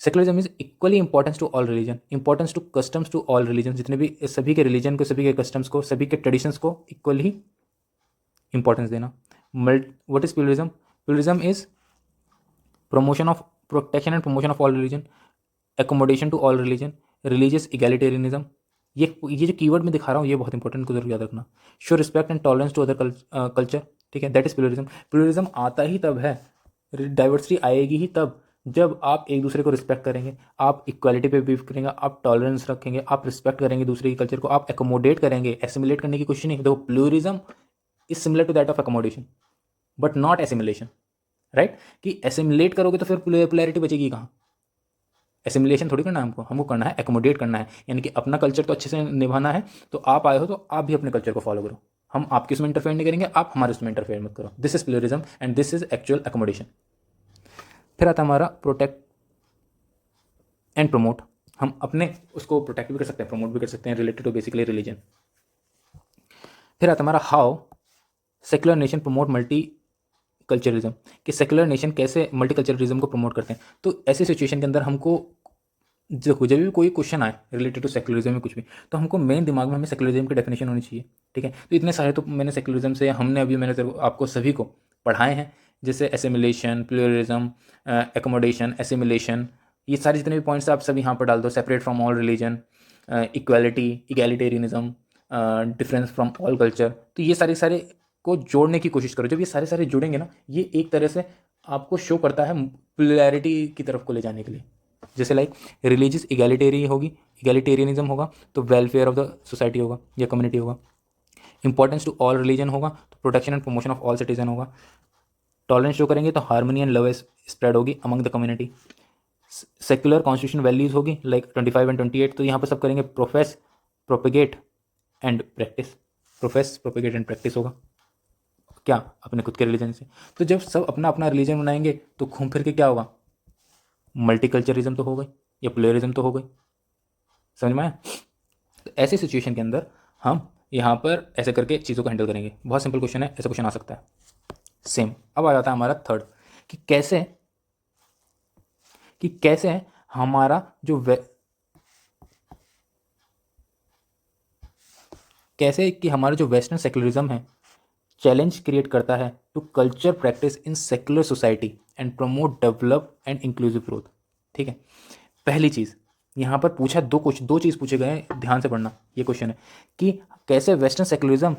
Secularism is equally importance to all religion, importance to customs to all religion, जितने भी सभी के रिलीजन को, सभी के कस्टम्स को, सभी के ट्रेडिशंस को इक्वली इंपॉर्टेंस देना। What is pluralism, pluralism is promotion of protection and promotion of all religion, accommodation to all religion, religious egalitarianism, ये जो कीवर्ड में दिखा रहा हूँ ये बहुत इंपॉर्टेंट को जरूर याद रखना। Show respect and tolerance to other culture, ठीक है, दैट इज प्लूरलिज्म। प्लूरलिज्म आता ही तब है, डाइवर्सिटी आएगी ही तब जब आप एक दूसरे को रिस्पेक्ट करेंगे, आप इक्वालिटी पे बिलीव करेंगे, आप टॉलरेंस रखेंगे, आप रिस्पेक्ट करेंगे दूसरे की कल्चर को, आप एकोमोडेट करेंगे, एसिमिलेट करने की कोशिश नहीं। देखो pluralism is similar to that of accommodation but not assimilation, right, कि एसिमिलेट करोगे तो फिर पोलैरिटी बचेगी कहाँ। एसिमिलेशन थोड़ी करना है हमको करना है एकोमोडेट करना है, यानी कि अपना कल्चर तो अच्छे से निभाना है, तो आप आए हो तो आप भी अपने कल्चर को फॉलो करो, हम आपके उसमें इंटरफेयर नहीं करेंगे, आप हमारे उसमें इंटरफेयर मत करो। This is pluralism and this is actual accommodation. फिर आता हमारा प्रोटेक्ट एंड प्रमोट, हम अपने उसको प्रोटेक्ट भी कर सकते हैं, प्रमोट भी कर सकते हैं, रिलेटेड टू बेसिकली रिलीजन। फिर आता हमारा how secular nation promote multi culturalism, कि सेक्युलर नेशन कैसे मल्टी कल्चरलिज्म को प्रमोट करते हैं। तो ऐसी सिचुएशन के अंदर हमको जब भी कोई क्वेश्चन आए रिलेटेड टू सेक्युलरिज्म में कुछ भी, तो हमको मेन दिमाग में हमें सेक्युलरिज्म की डेफिनेशन होनी चाहिए, ठीक है। तो इतने सारे तो मैंने सेक्युलरिज्म से मैंने आपको सभी को पढ़ाए हैं, जैसे एसिमिलेशन, प्लूरलिज्म, एकोमोडेशन, एसिमिलेशन, ये सारे जितने भी पॉइंट्स आप सभी यहाँ पर डाल दो, separate from all religion, equality, egalitarianism, difference from all culture, तो ये सारे को जोड़ने की कोशिश करो। जब ये सारे जुड़ेंगे ना, ये एक तरह से आपको शो करता है प्लुरैलिटी की तरफ को ले जाने के लिए। जैसे लाइक रिलीजियस इगैलिटेरियनिज्म होगा तो वेलफेयर ऑफ द सोसाइटी होगा या कम्युनिटी होगा। इंपॉर्टेंस टू ऑल रिलीजन होगा तो protection and promotion of all citizen होगा। टॉलरेंस शो करेंगे तो हार्मनी एंड लव स्प्रेड होगी among the community. Secular constitution values होगी लाइक 25 एंड 28, तो यहाँ पर सब करेंगे profess, propagate and practice. Profess, propagate and practice होगा क्या, अपने खुद के रिलीजन से। तो जब सब अपना अपना रिलीजन बनाएंगे तो घूम फिर के क्या होगा, मल्टीकल्चरिज्म तो हो गई या प्लेयरिज्म तो हो गई, समझ में आया। तो ऐसी सिचुएशन के अंदर हम यहाँ पर ऐसे करके चीज़ों को हैंडल करेंगे। बहुत सिंपल क्वेश्चन है, ऐसा क्वेश्चन आ सकता है। सेम अब आ जाता है हमारा थर्ड, कि कैसे हमारा जो कैसे कि हमारा जो वेस्टर्न सेक्युलरिज्म है चैलेंज क्रिएट करता है to culture practice in secular society and promote develop and inclusive growth, ठीक है। पहली चीज़ यहाँ पर पूछा, दो चीज़ पूछे गए हैं, ध्यान से पढ़ना। ये क्वेश्चन है कि कैसे वेस्टर्न सेक्युलरिज्म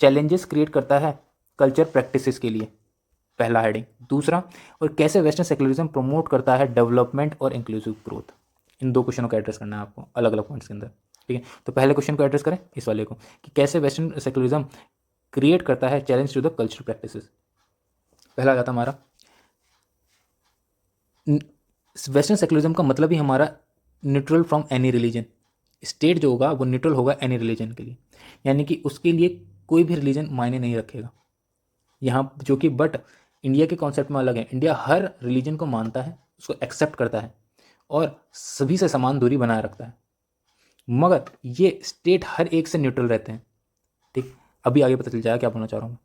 चैलेंजेस क्रिएट करता है कल्चर प्रैक्टिसेस के लिए, पहला हेडिंग। दूसरा, और कैसे वेस्टर्न सेक्युलरिज्म प्रमोट करता है डेवलपमेंट और इंक्लूसिव ग्रोथ। इन दो क्वेश्चनों को एड्रेस करना है आपको अलग अलग पॉइंट्स के अंदर, ठीक है। तो पहले क्वेश्चन को एड्रेस करें, इस वाले को, कि कैसे वेस्टर्न सेक्युलरिज्म क्रिएट करता है challenge to the cultural practices. पहला जाता हमारा वेस्टर्न सेक्युलरिज्म का मतलब ही हमारा neutral from any religion. State जो होगा वो न्यूट्रल होगा एनी रिलीजन के लिए, यानी कि उसके लिए कोई भी रिलीजन मायने नहीं रखेगा यहाँ, जो कि बट इंडिया के कॉन्सेप्ट में अलग है। इंडिया हर रिलीजन को मानता है, उसको एक्सेप्ट करता है और सभी से समान दूरी बनाए रखता है, मगर ये स्टेट हर एक से न्यूट्रल रहते हैं, ठीक। अभी आगे पता चल जाएगा क्या बोलना चाह रहा हूँ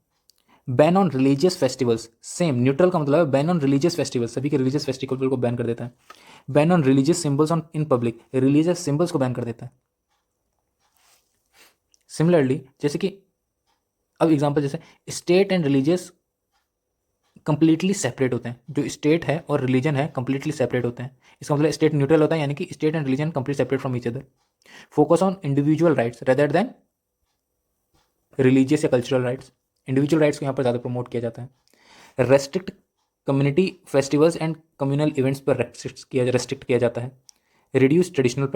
मैं। Ban on religious festivals, same neutral का मतलब है बैन ऑन रिलीजियस फेस्टिवल्स, सभी के रिलीजियस फेस्टिवल को बैन कर देता है। Ban on religious symbols on in public, religious symbols को बैन कर देता है। सिमिलरली जैसे कि अब एग्जांपल, जैसे state and religious completely separate होते हैं, जो स्टेट है और रिलीजन है कंप्लीटली सेपरेट होते हैं। इसका मतलब स्टेट न्यूट्रल होता है, यानी कि state and religion complete separate from each other. Focus on individual rights rather than religious या कल्चरल राइट्स। इंडिविजुअल राइट्स को यहाँ पर ज़्यादा प्रमोट किया जाता है। Restrict community festivals and communal events पर रेस्ट्रिक्ट किया जाता है। रिड्यूस ट्रेडिशनल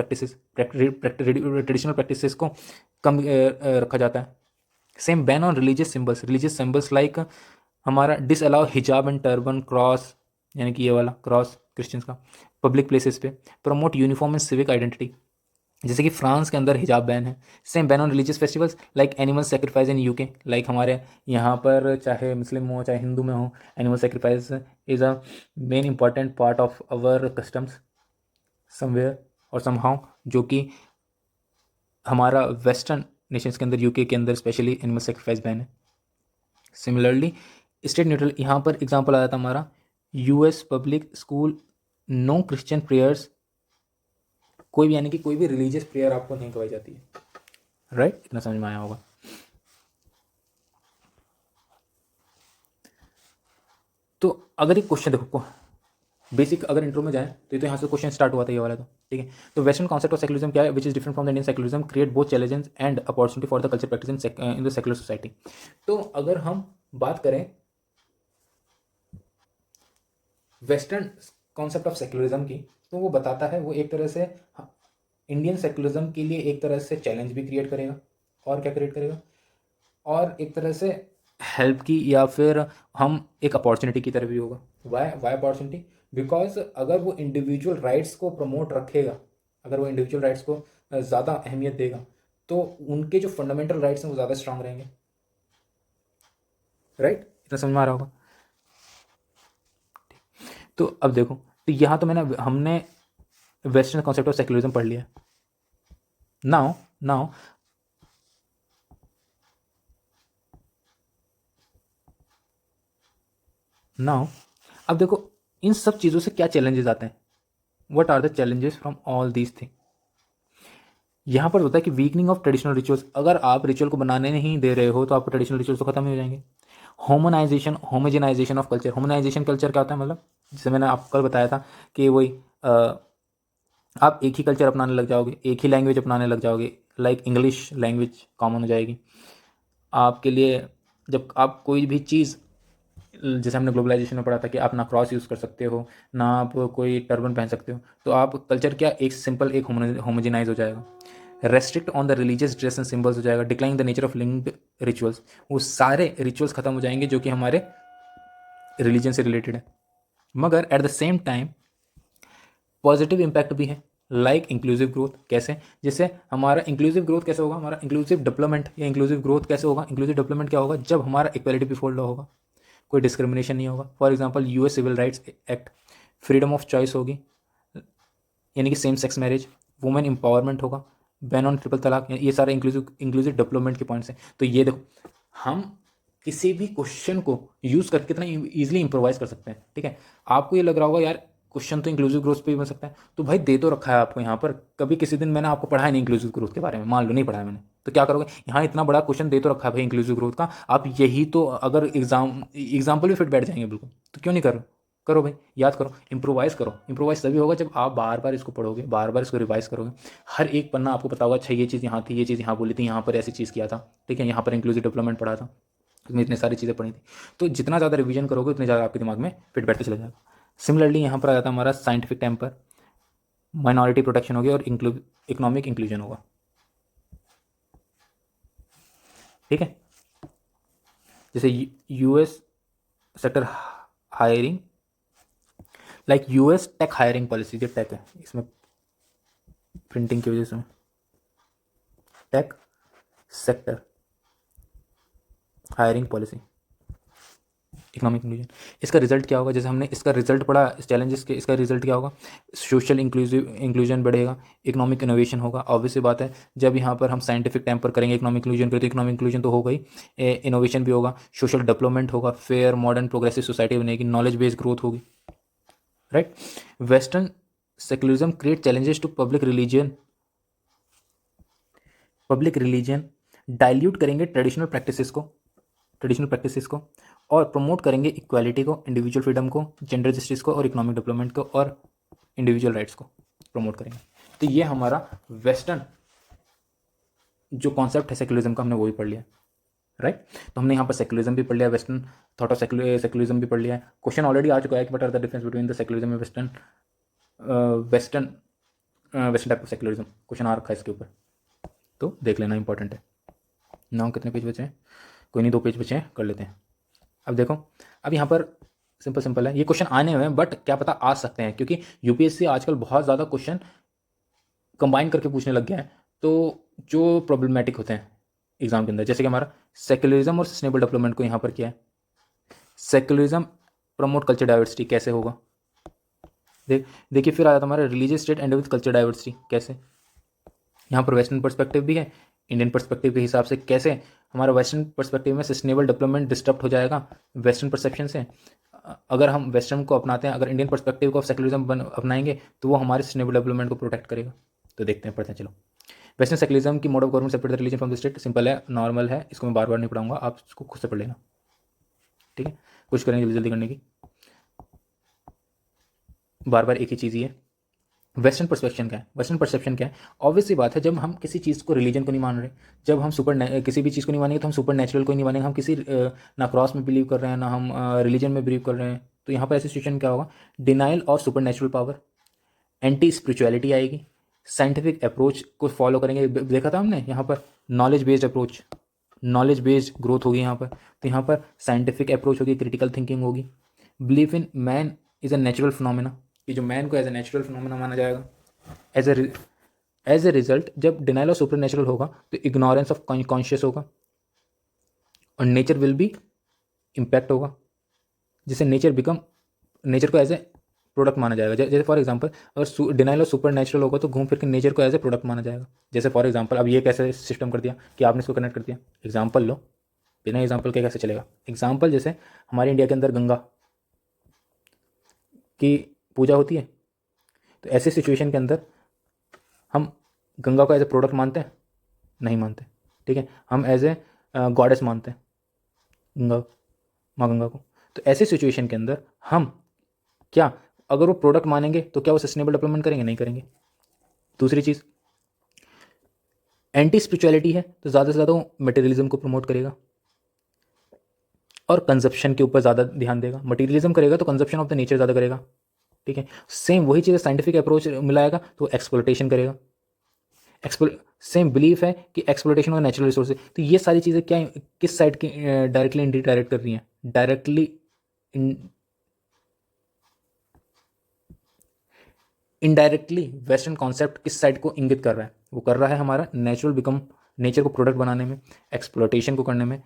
प्रैक्टिसेस को कम रखा जाता है। Same ban on religious symbols like हमारा डिसअलाउ हिजाब एंड टर्बन क्रॉस, यानी कि ये वाला क्रॉस क्रिश्चियंस का पब्लिक प्लेसेस पे। Promote uniform and civic identity, जैसे कि फ्रांस के अंदर हिजाब बैन है। Same ban on religious festivals like animal sacrifice in UK, like हमारे यहाँ पर चाहे मुस्लिम हो चाहे हिंदू में हो, animal sacrifice is a main important part of our customs somewhere और समहाउ, जो कि हमारा वेस्टर्न नेशंस के अंदर, यूके के अंदर स्पेशली एनिमल सेक्रीफाइस बैन है। सिमिलरली स्टेट न्यूट्रल, यहाँ पर एग्जांपल आया था हमारा US public school no Christian prayers, कोई भी यानी कि कोई भी रिलीजियस प्रेयर आपको नहीं करवाई जाती है। राइट, इतना समझ में आया होगा। तो अगर एक क्वेश्चन देखो, बेसिक अगर इंट्रो में जाए तो ये तो यहाँ से क्वेश्चन स्टार्ट हुआ था ये वाला, तो ठीक है। तो वेस्टर्न कॉन्सेप्ट ऑफ सेक्युलरिज्म क्या है, which is different from the Indian secularism, create both challenges and opportunity for the culture practice in the secular society. तो अगर हम बात करें वेस्टर्न कॉन्सेप्ट ऑफ सेक्युलरिज्म की, तो वो बताता है, वो एक तरह से इंडियन सेक्युलरिज्म के लिए एक तरह से चैलेंज भी क्रिएट करेगा, और क्या क्रिएट करेगा, और एक तरह से हेल्प की, या फिर हम एक अपॉर्चुनिटी की तरफ भी होगा। वाई अपॉर्चुनिटी, बिकॉज अगर वो इंडिविजुअल राइट्स को प्रमोट रखेगा, अगर वो इंडिविजुअल राइट्स को ज़्यादा अहमियत देगा, तो उनके जो फंडामेंटल राइट्स हैं वो ज़्यादा स्ट्रांग रहेंगे। राइट, इतना समझ में आ रहा होगा। तो अब देखो, तो यहाँ तो हमने वेस्टर्न कॉन्सेप्ट ऑफ सेक्युलरिज्म पढ़ लिया। नाउ नाउ नाउ अब देखो इन सब चीज़ों से क्या चैलेंजेस आते हैं, what are the challenges from all these thing. यहाँ पर होता है कि वीकनिंग ऑफ ट्रेडिशनल रिचुअल्स, अगर आप रिचुअल को बनाने नहीं दे रहे हो तो आपको ट्रेडिशनल रिचुअल्स तो खत्म ही हो जाएंगे। Homogenization of culture, homogenization culture क्या होता है, मतलब जैसे मैंने आपको कल बताया था कि वही आप एक ही कल्चर अपनाने लग जाओगे, एक ही लैंग्वेज अपनाने लग जाओगे, लाइक इंग्लिश लैंग्वेज कॉमन हो जाएगी आपके लिए। जब आप कोई भी चीज़, जैसे हमने ग्लोबलाइजेशन में पढ़ा था कि आप ना क्रॉस यूज़ कर सकते हो, ना आप कोई टर्बन पहन सकते हो, तो आप कल्चर क्या एक सिंपल एक होमोजेनाइज हो जाएगा। Restrict on the religious dress and symbols हो जाएगा। Decline the nature of linked rituals, वो सारे रिचुअल्स खत्म हो जाएंगे जो कि हमारे रिलीजन से रिलेटेड है। मगर at the same time positive impact भी है, लाइक इंक्लूसिव ग्रोथ। कैसे, जैसे हमारा इंक्लूसिव ग्रोथ कैसे होगा, हमारा इंक्लूसिव डेवलपमेंट या इंक्लूसिव ग्रोथ कैसे होगा, इंक्लूसिव डेवलपमेंट क्या होगा, जब हमारा इक्वालिटी बिफोर लॉ होगा, कोई डिस्क्रिमिनेशन नहीं होगा। For example US civil rights act, freedom of choice होगी, यानी कि same sex marriage, women empowerment होगा, बैन ऑन ट्रिपल तलाक, ये सारे इंक्लूसिव डेवलपमेंट के पॉइंट्स हैं। तो ये देखो, हम किसी भी क्वेश्चन को यूज़ करके कितना ईजिली इम्प्रोवाइज कर सकते हैं। ठीक है, आपको ये लग रहा होगा यार क्वेश्चन तो इंक्लूसिव ग्रोथ पे भी बन सकता है, तो भाई दे तो रखा है आपको यहाँ पर, कभी किसी दिन मैंने आपको पढ़ा है नहीं इंक्लूसिव ग्रोथ के बारे में, मान लो नहीं पढ़ा है मैंने, तो क्या करोगे, यहाँ इतना बड़ा क्वेश्चन दे तो रखा है भाई इंक्लूसिव ग्रोथ का, आप यही तो अगर एग्जाम्पल भी फिट बैठ जाएंगे बिल्कुल, तो क्यों नहीं करो, करो भाई, याद करो, इम्प्रोवाइज़ करो। इम्प्रोवाइज़ तभी होगा जब आप बार बार इसको पढ़ोगे, बार बार इसको रिवाइज करोगे, हर एक पन्ना आपको पता होगा, अच्छा ये चीज़ यहाँ थी, ये चीज़ यहाँ बोली थी, यहाँ पर ऐसी चीज़ किया था, ठीक है, यहाँ पर इंक्लूसिव डेवलपमेंट पढ़ा था, इसमें इतनी सारी चीज़ें पढ़ी थी। तो जितना ज़्यादा रिवीजन करोगे उतने ज़्यादा आपके दिमाग में फिट बैठते चला जाएगा। सिमिलरली यहाँ पर आ जाता है हमारा साइंटिफिक टेम्पर, माइनॉरिटी प्रोटेक्शन होगी, और इकोनॉमिक इंक्लूजन होगा। ठीक है, जैसे US sector hiring, like US tech hiring policy, जो टेक है इसमें प्रिंटिंग की वजह से tech sector hiring policy, economic inclusion. इसका रिजल्ट क्या होगा, जैसे हमने इसका रिजल्ट पढ़ा इस चैलेंजेस के, इसका रिजल्ट क्या होगा, सोशल इंक्लूजन बढ़ेगा, इकोनॉमिक इनोवेशन होगा। ऑब्वियस सी बात है, जब यहाँ पर हम साइंटिफिक टेम्पर करेंगे, इकोनॉमिक इंक्लूजन करें, तो इकोनॉमिक इंक्लूजन तो होगा ही, इनोवेशन भी होगा, सोशल डेवलपमेंट होगा, फेयर मॉडर्न प्रोग्रेसिव सोसाइटी बनेगी, नॉलेज बेस्ड ग्रोथ होगी। Right, western secularism create challenges to public religion dilute करेंगे ट्रेडिशनल प्रैक्टिसेस को, और प्रमोट करेंगे इक्वालिटी को, इंडिविजुअल फ्रीडम को, जेंडर जस्टिस को, और इकोनॉमिक डेवलपमेंट को, और इंडिविजुअल राइट्स को प्रमोट करेंगे। तो ये हमारा वेस्टर्न जो कॉन्सेप्ट है सेक्युलरिज्म का, हमने वही पढ़ लिया। राइट, तो हमने यहाँ पर सेक्युलरिज्म भी पढ़ लिया, वेस्टर्न थॉट ऑफ सेक्युलरिज्म भी पढ़ लिया है। क्वेश्चन ऑलरेडी आ चुका है कि what are the difference between the secularism and western western type of secularism, question आ रखा है इसके ऊपर, तो देख लेना, इंपॉर्टेंट है। नाउ कितने पेज बचे हैं? कोई नहीं, 2 पेज बचे हैं, कर लेते हैं। अब देखो, अब यहाँ पर सिंपल सिंपल है, ये क्वेश्चन आने हुए हैं बट क्या पता आ सकते हैं, क्योंकि यूपीएससी आजकल बहुत ज़्यादा क्वेश्चन कंबाइन करके पूछने लग गया है, तो जो प्रॉब्लमेटिक होते हैं एग्जाम के अंदर, जैसे कि हमारा सेक्युलरिज्म और सस्टेनेबल डेवलपमेंट को यहाँ पर किया है। सेक्युलरिज्म प्रमोट कल्चर डाइवर्सिटी, कैसे होगा? देखिए फिर आया था हमारा religious state and with culture diversity, कैसे? यहाँ पर वेस्टर्न पर्सपेक्टिव भी है, इंडियन पर्सपेक्टिव के हिसाब से कैसे हमारा वेस्टर्न पर्सपेक्टिव में सस्टेनेबल डेवलपमेंट डिस्टर्ब हो जाएगा वेस्टर्न परसेप्शन से। अगर हम वेस्टर्न को अपनाते हैं, अगर इंडियन पर्सपेक्टिव को ऑफ सेक्युलरिज्म अपनाएंगे तो वो हमारे सस्टेनेबल डेवलपमेंट को प्रोटेक्ट करेगा। तो देखते हैं, पढ़ते हैं, चलो। वेस्टर्न सेक्युलरिज्म की mode of government separate the religion from the state, simple है, नॉर्मल है, इसको मैं बार बार नहीं पढ़ाऊंगा, आप इसको खुद से पढ़ लेना, ठीक है? कुछ करेंगे जल्दी जल्दी करने की, बार बार एक ही चीज़ ही है। वेस्टर्न परसेप्शन क्या है? वेस्टर्न परसेप्शन क्या है? ऑब्वियस सी बात है, जब हम किसी चीज़ को, रिलीजन को नहीं मान रहे, जब हम किसी भी चीज़ को नहीं मानेंगे तो हम सुपर नेचुरल को नहीं मानेंगे, हम किसी ना क्रॉस में बिलीव कर रहे हैं, ना हम रिलीजन में बिलीव कर रहे हैं, तो यहाँ पर ऐसी सिचुएशन क्या होगा? डिनाइल और super natural power, anti spirituality आएगी, साइंटिफिक अप्रोच को फॉलो करेंगे, देखा था हमने यहाँ पर knowledge based approach, knowledge based growth होगी यहाँ पर, तो यहाँ पर साइंटिफिक अप्रोच होगी, क्रिटिकल थिंकिंग होगी, believe in man is a natural phenomena, कि जो मैन को एज ए नेचुरल फिनोमेना माना जाएगा। एज ए रिजल्ट जब डिनाइल ऑफ सुपर नेचुरल होगा तो इग्नोरेंस ऑफ कॉन्शियस होगा, और नेचर विल बी इम्पैक्ट होगा, जिससे नेचर को एज ए प्रोडक्ट माना जाएगा। जैसे फॉर एग्जांपल, अगर डिनाइल ऑफ सुपर नेचुरल होगा तो घूम फिर के नेचर को एज ए प्रोडक्ट माना जाएगा। जैसे फॉर एग्जांपल, अब ये कैसे सिस्टम कर दिया कि आपने इसको कनेक्ट कर दिया, एग्जांपल लो, बिना एग्जांपल के कैसे चलेगा? एग्जांपल, जैसे हमारे इंडिया के अंदर गंगा की पूजा होती है, तो ऐसे सिचुएशन के अंदर हम गंगा को एज ए प्रोडक्ट मानते हैं? नहीं मानते, ठीक है? हम एज ए गॉडेस मानते हैं गंगा, माँ गंगा को। तो ऐसे सिचुएशन के अंदर हम क्या, अगर वो प्रोडक्ट मानेंगे तो क्या वो सस्टेनेबल डेवलपमेंट करेंगे? नहीं करेंगे। दूसरी चीज़, एंटी स्पिरिचुअलिटी है तो ज़्यादा से ज़्यादा वो मटेरियलिज्म को प्रमोट करेगा और कंजप्शन के ऊपर ज़्यादा ध्यान देगा। मटेरियलिज्म करेगा तो कंजप्शन ऑफ द नेचर ज़्यादा करेगा, ठीक है? सेम वही चीज़ साइंटिफिक अप्रोच मिलाएगा तो एक्सप्लोटेशन करेगा। सेम बिलीफ है कि एक्सप्लोटेशन ऑफ नेचुरल रिसोर्सेज, तो ये सारी चीज़ें क्या, किस साइड की डायरेक्टली इंडायरेक्ट कर रही हैं? डायरेक्टली इनडायरेक्टली वेस्टर्न कॉन्सेप्ट किस साइड को इंगित कर रहा है? वो कर रहा है हमारा नेचर को प्रोडक्ट बनाने में, एक्सप्लोटेशन को करने में,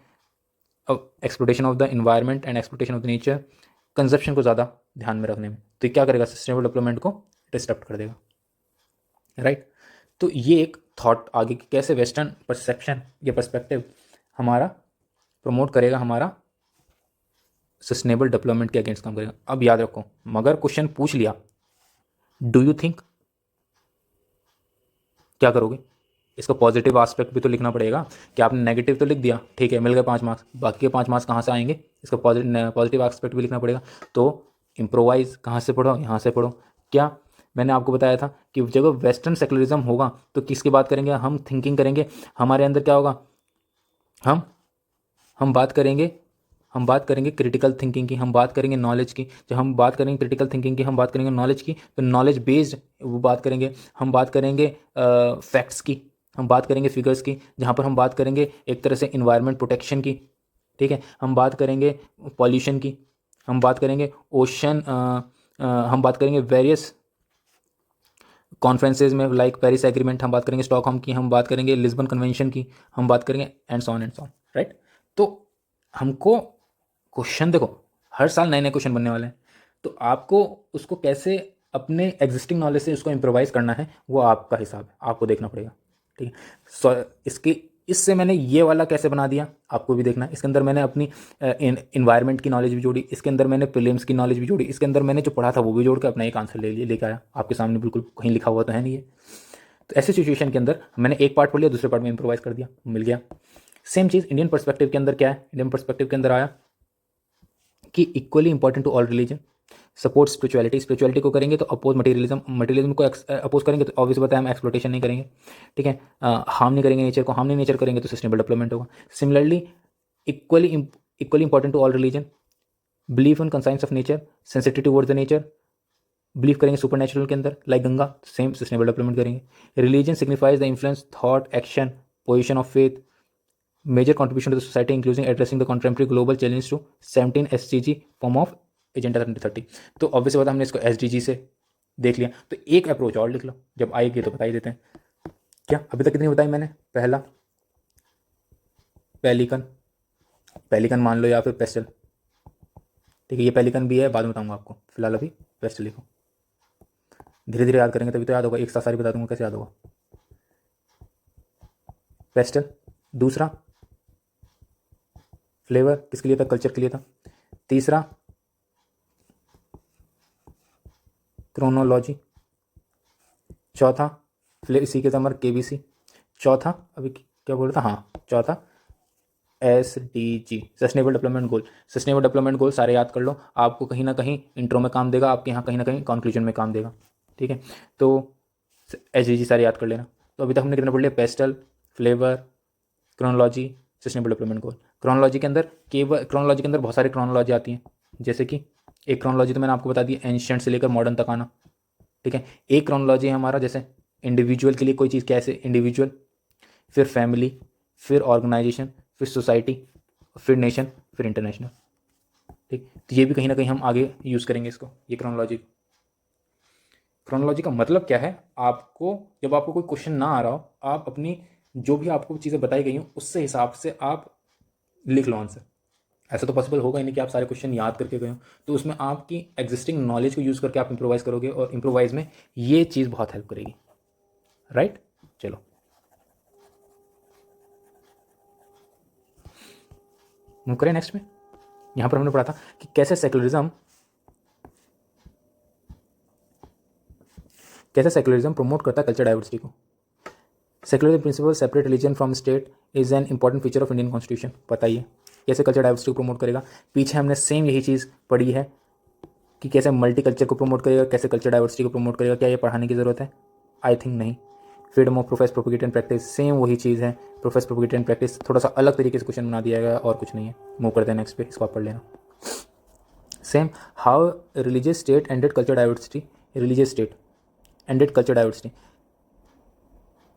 exploitation of the environment and exploitation of the nature, consumption को ज़्यादा ध्यान में रखने में। तो क्या करेगा? सस्टेनेबल डेवलपमेंट को डिस्टर्ब कर देगा, राइट? तो ये एक थॉट आगे की कैसे वेस्टर्न परसेप्शन या पर्सपेक्टिव हमारा प्रमोट करेगा, हमारा सस्टेनेबल डेवलपमेंट के अगेंस्ट काम करेगा। अब याद रखो, मगर क्वेश्चन पूछ लिया, डू यू थिंक, क्या करोगे? इसका पॉजिटिव एस्पेक्ट भी तो लिखना पड़ेगा, कि आपने नेगेटिव तो लिख दिया, ठीक है, मिल गए 5 मार्क्स, बाकी के 5 मार्क्स कहाँ से आएंगे? इसका पॉजिटिव एस्पेक्ट भी लिखना पड़ेगा। तो इम्प्रोवाइज कहाँ से पढ़ो? यहाँ से पढ़ो। क्या मैंने आपको बताया था कि जब वेस्टर्न सेकुलरिज्म होगा तो किसकी बात करेंगे? हम थिंकिंग करेंगे, हमारे अंदर क्या होगा? हम हम बात करेंगे हम बात करेंगे क्रिटिकल थिंकिंग की, हम बात करेंगे नॉलेज की। जब हम बात करेंगे क्रिटिकल थिंकिंग की, हम बात करेंगे नॉलेज की, तो नॉलेज बेस्ड वो बात करेंगे। हम बात करेंगे फैक्ट्स की, हम बात करेंगे फिगर्स की, जहाँ पर हम बात करेंगे एक तरह से इन्वायरमेंट प्रोटेक्शन की, ठीक है? हम बात करेंगे पॉल्यूशन की, हम बात करेंगे ओशन, हम बात करेंगे वेरियस कॉन्फ्रेंसेज में लाइक पेरिस एग्रीमेंट, हम बात करेंगे स्टॉकहोम की, हम बात करेंगे लिस्बन कन्वेंशन की, हम बात करेंगे and so on and so on, right? तो हमको क्वेश्चन देखो, हर साल नए नए क्वेश्चन बनने वाले हैं, तो आपको उसको कैसे अपने एग्जिस्टिंग नॉलेज से उसको इम्प्रोवाइज करना है, वो आपका हिसाब है, आपको देखना पड़ेगा, ठीक है? सो इससे मैंने ये वाला कैसे बना दिया, आपको भी देखना है। इसके अंदर मैंने अपनी इन्वायरमेंट की नॉलेज भी जोड़ी, इसके अंदर मैंने प्रीलिम्स की नॉलेज भी जोड़ी, इसके अंदर मैंने जो पढ़ा था वो भी जोड़ के अपना एक आंसर लेके आया आपके सामने, बिल्कुल कहीं लिखा हुआ तो है नहीं ये। तो ऐसे सिचुएशन के अंदर मैंने एक पार्ट पढ़ लिया, दूसरे पार्ट में इम्प्रोवाइज कर दिया, मिल गया। सेम चीज़ इंडियन पर्सपेक्टिव के अंदर क्या है? इंडियन पर्सपेक्टिव के अंदर आया कि equally important to all religion, support spirituality को करेंगे तो अपोज मटेरियलिज्म को अपोज करेंगे तो ऑब्वियस बताया हम एक्सप्लोटेशन नहीं करेंगे, ठीक है? हार्म नहीं करेंगे नेचर को, हार्म नहीं नेचर करेंगे तो सस्टेनेबल डेवलपमेंट होगा। Similarly equally important to all religion, believe in conscience of nature, sensitive towards the nature, believe करेंगे सुपर नेचुरल के अंदर like Ganga, same sustainable development करेंगे। Religion signifies the influence thought action position of faith major contribution to the society including addressing the contemporary global challenge to 17 SDG form of agenda 2030। तो ऑब्वियसली बात हमने इसको SDG से देख लिया, तो एक अप्रोच और लिख लो, जब आएगी तो बता ही देते हैं। क्या अभी तक कितनी बताई मैंने? पहला पेलिकन, पेलिकन मान लो या फिर पेस्टल, ठीक है, ये पेलिकन भी है, बाद में बताऊंगा आपको, फिलहाल अभी पेस्टल लिखो। धीरे धीरे याद करेंगे तभी तो याद होगा, एक साथ सारी बता दूंगा कैसे याद होगा। पेस्टल, दूसरा फ्लेवर किसके लिए था? कल्चर के लिए था। तीसरा क्रोनोलॉजी, चौथा इसी के नंबर KBC, चौथा अभी क्या बोल रहा था, हाँ चौथा SDG sustainable development goal. Sustainable development goal सारे याद कर लो, आपको कहीं ना कहीं इंट्रो में काम देगा, आपके यहाँ कहीं ना कहीं कंक्लूजन में काम देगा, ठीक है। तो SDG सारे याद कर लेना। तो अभी तक हमने कितना पढ़ लिया? Pastel, flavour, chronology, sustainable development goal. Chronology के अंदर क्रोनोलॉजी के अंदर बहुत सारी क्रोनोलॉजी आती हैं, जैसे कि एक क्रोनोलॉजी तो मैंने आपको बता दी एंशिएंट से लेकर मॉडर्न तक आना, ठीक है। एक क्रोनोलॉजी है हमारा जैसे इंडिविजुअल के लिए कोई चीज़ कैसे, इंडिविजुअल, फिर फैमिली, फिर ऑर्गेनाइजेशन, फिर सोसाइटी, फिर नेशन, फिर इंटरनेशनल, ठीक। तो ये भी कहीं ना कहीं हम आगे यूज़ करेंगे इसको, ये क्रोनोलॉजी। क्रोनोलॉजी का मतलब क्या है? आपको जब आपको कोई क्वेश्चन ना आ रहा हो, आप अपनी जो भी आपको चीज़ें बताई गई हों उससे हिसाब से आप लिख लो आंसर। ऐसा तो पॉसिबल होगा ही नहीं कि आप सारे क्वेश्चन याद करके गए हो, तो उसमें आपकी एग्जिस्टिंग नॉलेज को यूज़ करके आप इंप्रोवाइज करोगे, और इंप्रोवाइज में ये चीज़ बहुत हेल्प करेगी, राइट। चलो मूव करें नेक्स्ट में। यहां पर हमने पढ़ा था कि कैसे सेकुलरिज्म प्रमोट करता है कल्चर डाइवर्सिटी को। Secular principle separate religion from state is an important feature of Indian constitution. बताइए कैसे कल्चर डाइवर्सिटी को प्रमोट करेगा। पीछे हमने सेम यही चीज़ पढ़ी है कि कैसे मल्टी कल्चर को प्रमोट करेगा, कैसे कल्चर डाइवर्सिटी को प्रमोट करेगा। क्या ये पढ़ाने की ज़रूरत है? आई थिंक नहीं। Freedom of profess propagate and practice, same वही चीज़ है, प्रोफेस प्रोपिगेट एंड प्रैक्टिस, थोड़ा सा अलग तरीके से क्वेश्चन बना दिया गया और कुछ नहीं है। मूव करते हैं नेक्स्ट पे, इसको आप पढ़ लेना। Same how religious state ended culture diversity, religious state ended culture diversity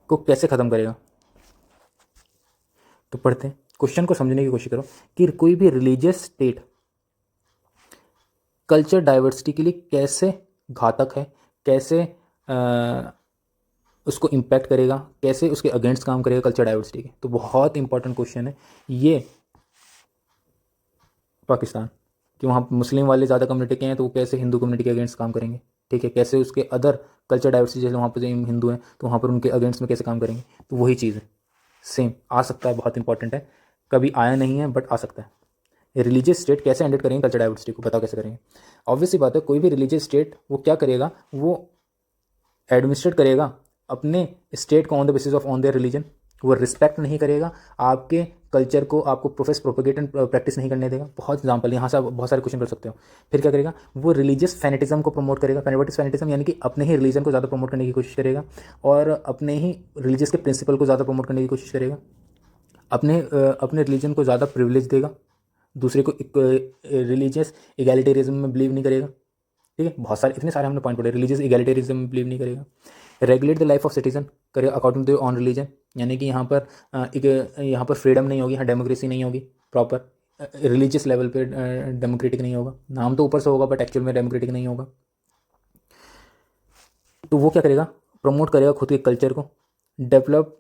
को कैसे ख़त्म करेगा। तो पढ़ते हैं, क्वेश्चन को समझने की कोशिश करो कि कोई भी रिलीजियस स्टेट कल्चर डाइवर्सिटी के लिए कैसे घातक है, कैसे उसको इम्पैक्ट करेगा, कैसे उसके अगेंस्ट काम करेगा कल्चर डाइवर्सिटी के। तो बहुत इंपॉर्टेंट क्वेश्चन है ये। पाकिस्तान कि वहाँ मुस्लिम वाले ज़्यादा कम्युनिटी के हैं, तो वो कैसे हिंदू कम्युनिटी के अगेंस्ट काम करेंगे, ठीक है। कैसे उसके अदर कल्चर डाइवर्सिटी, जैसे वहाँ पर जो हिंदू हैं तो वहाँ पर उनके अगेंस्ट में कैसे काम करेंगे। तो वही चीज़ है, सेम आ सकता है, बहुत इंपॉर्टेंट है, कभी आया नहीं है बट आ सकता है। रिलीजियस स्टेट कैसे एंडेड करेंगे कल्चर डाइवर्सिटी को, बताओ कैसे करेंगे। ऑब्वियसली बात है, कोई भी रिलीजियस स्टेट वो क्या करेगा, वो एडमिनिस्ट्रेट करेगा अपने स्टेट को on the basis of on their religion. वो रिस्पेक्ट नहीं करेगा आपके कल्चर को, आपको प्रोफेस प्रोपोगेट एंड प्रैक्टिस नहीं करने देगा। बहुत एग्जांपल यहाँ से आप बहुत सारे क्वेश्चन कर सकते हो। फिर क्या करेगा, वो रिलीजियस फैनेटिज्म को प्रमोट करेगा। फैनेटिज्म यानी कि अपने ही रिलीजन को ज़्यादा प्रमोट करने की कोशिश करेगा, और अपने ही रिलीजियस के प्रिंसिपल को ज़्यादा प्रमोट करने की कोशिश करेगा। अपने रिलीजन को ज़्यादा प्रिविलेज देगा, दूसरे को रिलीजियस इगैलिटेरिज्म में बिलीव नहीं करेगा, ठीक है। बहुत सारे इतने सारे हमने पॉइंट पढ़े। रिलीजियस इगैलिटेरिज्म में बिलीव नहीं करेगा। Regulate the life of citizen करेगा अकॉर्डिंग टू ऑन रिलीजन, यानी कि यहाँ पर फ्रीडम नहीं होगी, यहाँ डेमोक्रेसी नहीं होगी प्रॉपर, रिलीजियस लेवल पे डेमोक्रेटिक नहीं होगा। नाम तो ऊपर से होगा बट एक्चुअल में डेमोक्रेटिक नहीं होगा। तो वो क्या करेगा, प्रमोट करेगा खुद के कल्चर को। Develop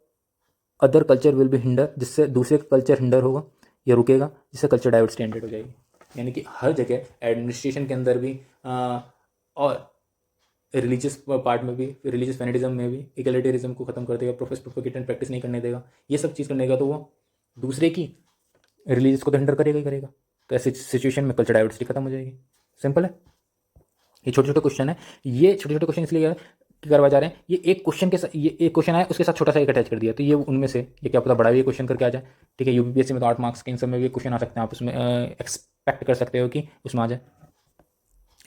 other culture will be hinder, जिससे दूसरे का कल्चर हिंडर होगा या रुकेगा, जिससे कल्चर डाइवर्सिटी एंडेड हो जाएगी। यानी कि हर जगह एडमिनिस्ट्रेशन के अंदर भी और रिलीजियस पार्ट में भी, रिलीजियस फैनेटिज्म में भी इक्वलिटेरिज्म को खत्म कर देगा, प्रोफेस प्रोपोगेट एंड प्रैक्टिस नहीं करने देगा। ये सब चीज़ करने का तो वो दूसरे की रिलीजियस को तो हिंडर करेगा ही करेगा। तो ऐसी सिचुएशन में कल्चर डाइवर्सिटी खत्म हो जाएगी। सिंपल है। ये छोटे छोटे क्वेश्चन है, ये छोटे छोटे क्वेश्चन इसलिए करवा जा रहे हैं। ये एक क्वेश्चन के साथ, ये एक क्वेश्चन आया उसके साथ छोटा सा एक अटैच कर दिया, तो ये उनमें से ये क्या पता बड़ा भी क्वेश्चन करके आ जाए, ठीक है। यूपीएससी में तो 8 मार्क्स के इन सब में भी क्वेश्चन आ सकते हैं, आप उसमें एक्सपेक्ट कर सकते हो कि उसमें आ जाए।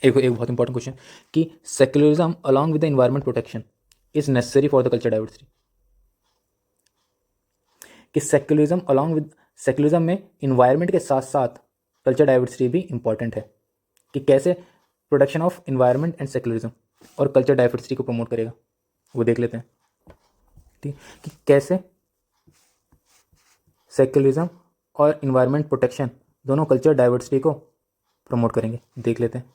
एक बहुत इंपॉर्टेंट क्वेश्चन कि secularism along with the environment protection is necessary for the culture diversity. कि सेक्युलरिज्म में इन्वायरमेंट के साथ साथ कल्चर डाइवर्सिटी भी इंपॉर्टेंट है। कि कैसे, protection of environment and secularism, और कल्चर डाइवर्सिटी को प्रमोट करेगा, वो देख लेते हैं। ठीक, कि कैसे सेक्युलरिज्म और इन्वायरमेंट प्रोटेक्शन दोनों कल्चर डाइवर्सिटी को प्रमोट करेंगे, देख लेते हैं।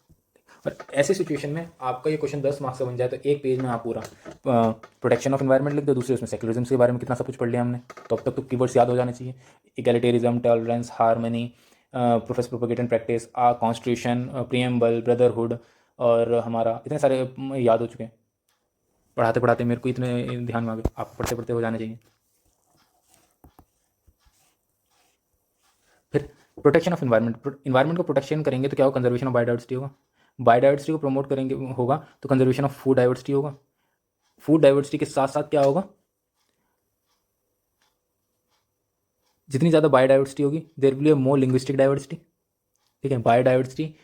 और ऐसे सिचुएशन में आपका ये क्वेश्चन 10 मार्क्स का बन जाए तो एक पेज में आप पूरा प्रोटेक्शन ऑफ इन्वायरमेंट लिख दो, दूसरे उसमें सेक्युलरिज्म के बारे में कितना सब कुछ पढ़ लिया हमने, तो अब तक तो कीवर्ड्स याद हो जाने चाहिए। Egalitarianism, tolerance, harmony, profess propagate and practice, constitution, preamble, brotherhood, और हमारा इतने सारे याद हो चुके हैं। पढ़ाते पढ़ाते मेरे को इतने ध्यान में आ गए, आप पढ़ते पढ़ते हो जाने चाहिए। फिर प्रोटेक्शन ऑफ इन्वायरमेंट को प्रोटेक्शन करेंगे तो क्या होगा, कंजर्वेशन ऑफ बायोडाइवर्सिटी होगा। बायोडाइवर्सिटी को प्रमोट करेंगे होगा तो कंजर्वेशन ऑफ फूड डाइवर्सिटी होगा। फूड डाइवर्सिटी के साथ साथ क्या होगा, जितनी ज़्यादा बायोडाइवर्सिटी होगी there will be more linguistic diversity. ठीक है, बायोडाइवर्सिटी,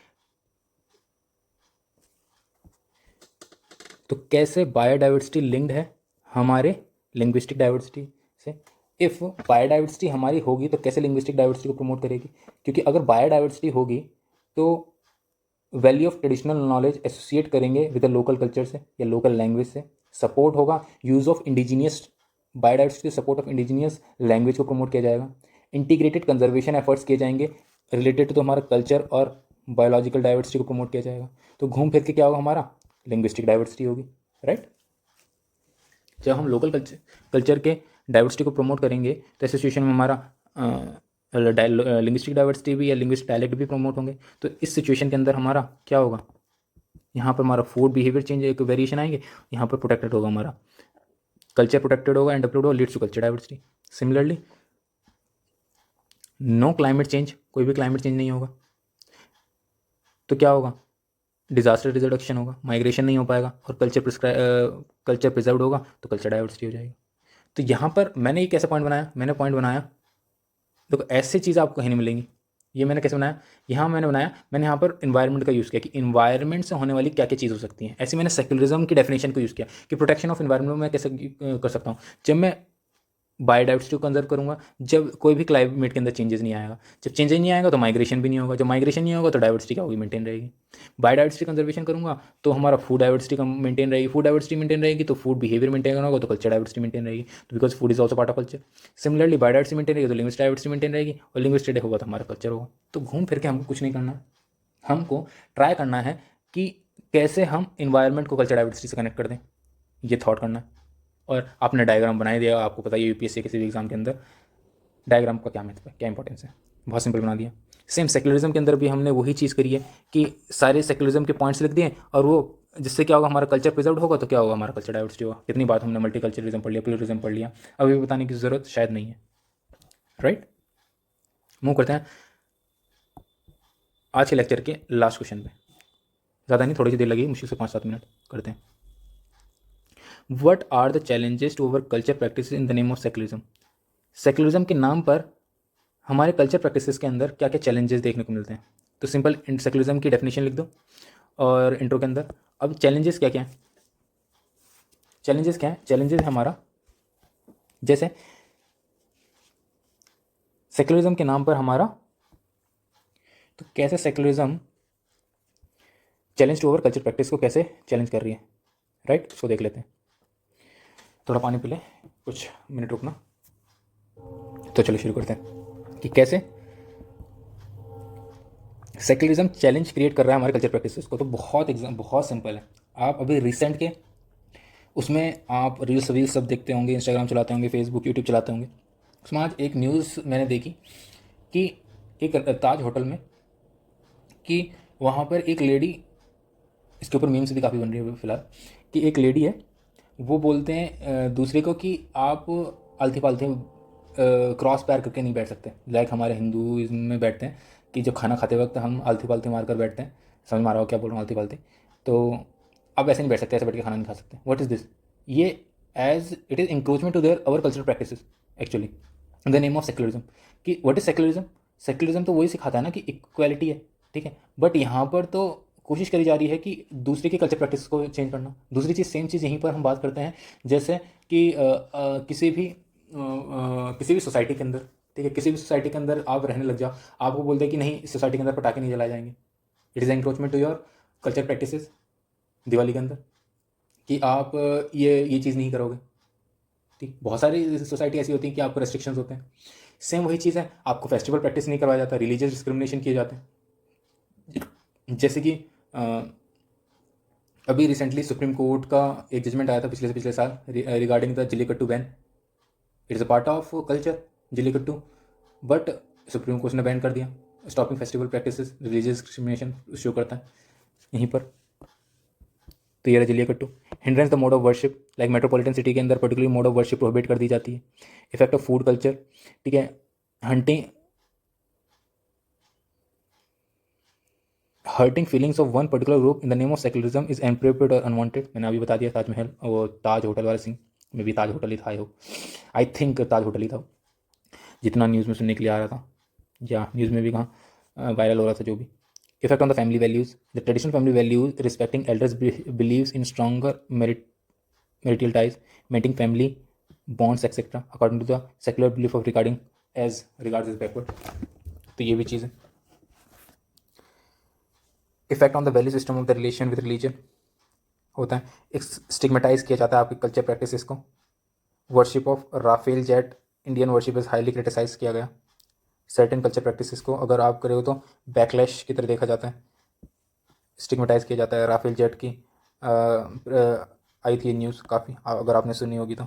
तो कैसे बायोडाइवर्सिटी लिंक्ड है हमारे लिंग्विस्टिक डाइवर्सिटी से। इफ़ बायोडाइवर्सिटी हमारी होगी तो कैसे लिंग्विस्टिक डाइवर्सिटी को प्रमोट करेगी, क्योंकि अगर बायोडाइवर्सिटी होगी तो value of traditional knowledge associate करेंगे विद द लोकल कल्चर से या लोकल लैंग्वेज से। सपोर्ट होगा use of indigenous, biodiversity support of indigenous language को प्रमोट किया जाएगा। इंटीग्रेटेड कंजर्वेशन एफर्ट्स किए जाएंगे रिलेटेड टू हमारा कल्चर और बायोलॉजिकल डाइवर्सिटी को प्रमोट किया जाएगा। तो घूम फिर के क्या होगा, हमारा लिंग्विस्टिक डाइवर्सिटी होगी, राइट। जब हम लोकल कल्चर के डाइवर्सिटी को प्रमोट करेंगे तो ऐसे सिचुएशन में हमारा लिंग्विस्टिक डाइवर्सिटी भी या लिंग्विस्टिक डायलेक्ट भी प्रमोट होंगे। तो इस सिचुएशन के अंदर हमारा क्या होगा, यहाँ पर हमारा फूड बिहेवियर चेंज, एक वेरिएशन आएंगे, यहाँ पर प्रोटेक्टेड होगा, हमारा कल्चर प्रोटेक्टेड होगा एंड डेवलप्ड होगा, leads to culture diversity. Similarly no climate change, कोई भी क्लाइमेट चेंज नहीं होगा तो क्या होगा, डिजास्टर रिडक्शन होगा, माइग्रेशन नहीं हो पाएगा, और कल्चर प्रिजर्व होगा तो कल्चर डाइवर्सिटी हो जाएगी। तो यहाँ पर मैंने ये कैसे पॉइंट बनाया, मैंने पॉइंट बनाया, देखो ऐसी चीज़ आपको कहीं नहीं मिलेंगी। ये मैंने कैसे बनाया, यहाँ मैंने बनाया, मैंने यहाँ पर इन्वायरमेंट का यूज़ किया कि इन्वायरमेंट से होने वाली क्या क्या चीज़ हो सकती है। ऐसे मैंने सेक्युलरिज्म की डेफिनेशन को यूज़ किया कि प्रोटेक्शन ऑफ इन्वायरमेंट में कैसे कर सकता हूँ, जब मैं बायोडाइवर्सिटी को कंजर्व करूंगा, जब कोई भी क्लाइमेट के अंदर चेंजेस नहीं आएगा, जब चेंजेस नहीं आएगा तो माइग्रेशन भी नहीं होगा, जब माइग्रेशन नहीं होगा तो डाइवर्सिटी क्या होगी, मेंटेन रहेगी। बायोडाइवर्सिटी कंजर्वेशन करूंगा तो हमारा फूड डाइवर्सिटी का मेंटेन रहेगी, फूड डाइवर्सिटी मेंटेन रहेगी तो फूड बिहेवियर मेंटेन होगा तो कल्चर डाइवर्सिटी मेंटेन रहेगी, तो because food is also part of culture. Similarly biodiversity maintain रहेगी तो लिंग्विस्टिक डाइवर्सिटी मेंटेन रहेगी, और लिंग्विस्टिक होगा तो हमारा कल्चर होगा। तो घूम फिर के हमको कुछ नहीं करना, हमको ट्राई करना है कि कैसे हम इन्वायरमेंट को कल्चर डाइवर्सिटी से कनेक्ट कर दें, ये थॉट करना है। और आपने डायग्राम बनाई दिया, आपको पता है यूपीएससी किसी भी एग्जाम के अंदर डायग्राम का क्या महत्व है, क्या इंपॉर्टेंस है, बहुत सिंपल बना दिया। सेम सेक्युलरिज्म के अंदर भी हमने वही चीज़ करी है कि सारे सेक्युलरिज्म के पॉइंट्स लिख दिए, और वो जिससे क्या होगा, हमारा कल्चर प्रिजर्व होगा तो क्या होगा, हमारा कल्चर डाइवर्सिटी होगा। कितनी बात हमने मल्टी कल्चरलिज्म पढ़ लिया, प्लुरलिज्म पढ़ लिया, अभी बताने की ज़रूरत शायद नहीं है, राइट। मूव करते हैं आज के लेक्चर के लास्ट क्वेश्चन पे, ज़्यादा नहीं, थोड़ी सी देर लगी, मुश्किल से 5-7 मिनट करते हैं। What are the challenges to our culture practice in the name of secularism. Secularism के नाम पर हमारे कल्चर प्रैक्टिसेस के अंदर क्या क्या चैलेंजेस देखने को मिलते हैं। तो सिंपल सेक्युलरिज्म की डेफिनेशन लिख दो और इंट्रो के अंदर। अब चैलेंजेस क्या क्या हैं, चैलेंजेस क्या है, चैलेंजेस है हमारा, जैसे सेक्युलरिज्म के नाम पर हमारा, तो कैसे secularism challenge to our culture practice को कैसे चैलेंज कर रही है, राइट। उसको देख लेते हैं, थोड़ा पानी पी ले, कुछ मिनट रुकना। तो चलो शुरू करते हैं कि कैसे सेक्युलरिज्म चैलेंज क्रिएट कर रहा है हमारे कल्चर प्रैक्टिसेस को। तो बहुत सिंपल है, आप अभी रिसेंट के उसमें आप रील्स सब देखते होंगे, इंस्टाग्राम चलाते होंगे, फेसबुक यूट्यूब चलाते होंगे, उसमें आज एक न्यूज़ मैंने देखी कि एक ताज होटल में, कि वहाँ पर एक लेडी, इसके ऊपर मीम्स भी काफ़ी बन रही है फिलहाल, कि एक लेडी है, वो बोलते हैं दूसरे को कि आप आलती पालती क्रॉस पैर करके नहीं बैठ सकते, लाइक हमारे हिंदुज़म में बैठते हैं कि जब खाना खाते वक्त हम आलती पालती मार कर बैठते हैं, समझ मारा हो क्या बोल रहा हूँ, आलती पालती, तो आप ऐसे नहीं बैठ सकते, ऐसे बैठ के खाना नहीं खा सकते। व्हाट इज़ दिस, ये as it is encroachment to their our cultural practices actually in the name of secularism. कि व्हाट इज सेक्युलरिज्म, सेक्युलरिज्म तो वही सिखाता है ना कि इक्वालिटी है, ठीक है, बट यहाँ पर तो कोशिश करी जा रही है कि दूसरे के कल्चर प्रैक्टिस को चेंज करना। दूसरी चीज़, सेम चीज़ यहीं पर हम बात करते हैं, जैसे कि किसी भी सोसाइटी के अंदर, ठीक है, किसी भी सोसाइटी के अंदर आप रहने लग जाओ, आपको बोलते हैं कि नहीं, इस सोसाइटी के अंदर पटाखे नहीं जलाए जाएंगे, it is encroachment to your culture practices. Diwali के अंदर कि आप ये चीज़ नहीं करोगे। ठीक, बहुत सारी सोसाइटी ऐसी होती है कि आपको रेस्ट्रिक्शंस होते हैं। सेम वही चीज़ है, आपको फेस्टिवल प्रैक्टिस नहीं करवाया जाता, रिलीजियस डिस्क्रिमिनेशन किए जाते हैं। जैसे कि अभी रिसेंटली सुप्रीम कोर्ट का एक जजमेंट आया था पिछले से पिछले साल regarding the jallikattu ban. It is a part of culture jallikattu, but supreme court ने बैन कर दिया। Stopping festival practices religious discrimination show करता है यहीं पर। तो ये रहा jallikattu. Hindrance the mode of worship, like metropolitan city के अंदर particular mode of worship prohibit कर दी जाती है। इफेक्ट ऑफ फूड कल्चर, ठीक है, hunting, hurting feelings of one particular group in the name of secularism is inappropriate और अनवांटेड। मैंने अभी बता दिया ताजमहल, वो ताज होटल वाला सीन में भी ताज होटल ही था, आई थिंक ताज होटल ही था जितना न्यूज़ में सुनने के लिए आ रहा था, या न्यूज़ में भी कहाँ वायरल हो रहा था जो भी। Effect on the family values, the traditional family values respecting elders believes in stronger marital ties, maintaining family bonds etc. according to the secular belief of regarding as regards is backward। तो ये भी चीज़ है। Effect on the value system of the relation with religion होता है, एक स्टिग्मेटाइज किया जाता है आपकी कल्चर प्रैक्टिसेस को। Worship of Rafale jet Indian worship is highly criticize किया गया। सर्टेन कल्चर प्रैक्टिसेस को अगर आप करे हो तो बैकलैश की तरह देखा जाता है, स्टिग्मेटाइज किया जाता है। राफेल जेट की आई थी न्यूज़ काफ़ी, अगर आपने सुनी होगी तो।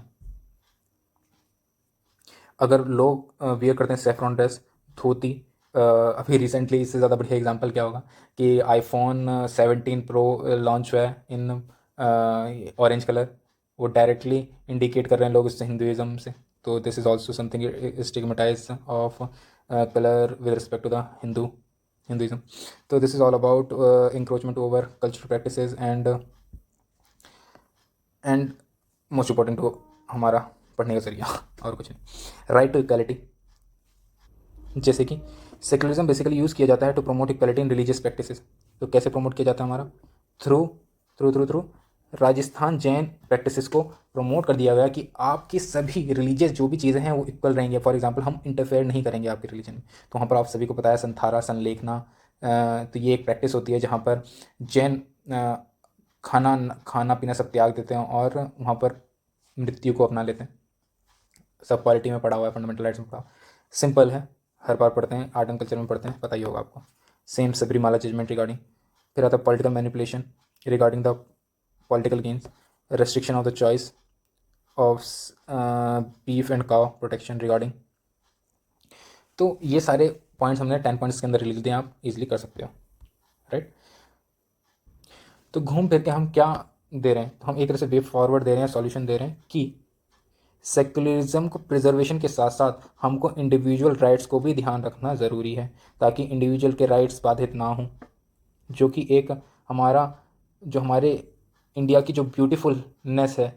अगर लोग वियर करते हैं सेफ्रॉन ड्रेस, धोती, अभी रिसेंटली इससे ज़्यादा बढ़िया एग्जांपल क्या होगा कि आईफोन 17 प्रो लॉन्च हुआ है इन ऑरेंज कलर, वो डायरेक्टली इंडिकेट कर रहे हैं लोग इससे हिंदुज़म से। तो this is also something stigmatize of colour with respect to the Hinduism. तो this is all about encroachment over cultural practices and most important हो हमारा पढ़ने का जरिया और कुछ नहीं। राइट टू इक्वालिटी, जैसे कि सेकुलरिज्म बेसिकली यूज़ किया जाता है to promote equality in religious practices. तो कैसे प्रमोट किया जाता है हमारा, through through through through Rajasthan Jain practices को प्रमोट कर दिया गया कि आपकी सभी रिलीजियस जो भी चीज़ें हैं वो इक्वल रहेंगे। फॉर एग्जांपल हम इंटरफेयर नहीं करेंगे आपके रिलीजन में। तो वहाँ पर आप सभी को पता है संथारा संलेखना, तो ये एक प्रैक्टिस होती है जहाँ पर जैन खाना खाना पीना सब त्याग देते हैं और वहाँ पर मृत्यु को अपना लेते हैं। सब क्वालिटी में पढ़ा हुआ है, फंडामेंटल राइट्स में पढ़ा हुआ, सिंपल है, हर बार पढ़ते हैं, आर्ट एंड कल्चर में पढ़ते हैं, पता ही होगा आपको। Same Sabarimala judgement regarding. फिर आता है political manipulation regarding the political gains, restriction of the choice of beef and cow protection regarding. तो ये सारे पॉइंट्स हमने 10 पॉइंट्स के अंदर लिख दिए, आप इजीली कर सकते हो, राइट। तो घूम फिर के हम क्या दे रहे हैं, तो हम एक तरह से वे फॉरवर्ड दे रहे हैं, सॉल्यूशन दे रहे हैं कि सेक्युलरिज्म को प्रिजर्वेशन के साथ साथ हमको इंडिविजुअल राइट्स को भी ध्यान रखना ज़रूरी है, ताकि इंडिविजुअल के राइट्स बाधित ना हों, जो कि एक हमारा जो हमारे इंडिया की जो ब्यूटीफुलनेस है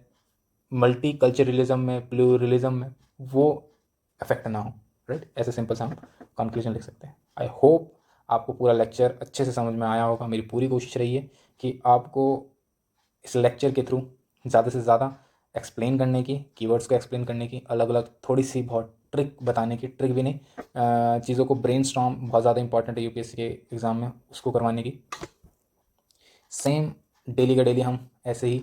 मल्टी कल्चरलिज्म में, प्लूरलिज्म में, वो अफेक्ट ना हो, राइट। ऐसे सिंपल सा हम कंक्लूजन लिख सकते हैं। आई होप आपको पूरा लेक्चर अच्छे से समझ में आया होगा। मेरी पूरी कोशिश रही है कि आपको इस लेक्चर के थ्रू ज़्यादा से ज़्यादा एक्सप्लेन करने की, कीवर्ड्स को एक्सप्लेन करने की, अलग अलग थोड़ी सी बहुत ट्रिक बताने की, ट्रिक भी नहीं, चीज़ों को ब्रेनस्टॉर्म बहुत ज़्यादा इंपॉर्टेंट है यूपीएससी के एग्ज़ाम में, उसको करवाने की। सेम डेली का डेली हम ऐसे ही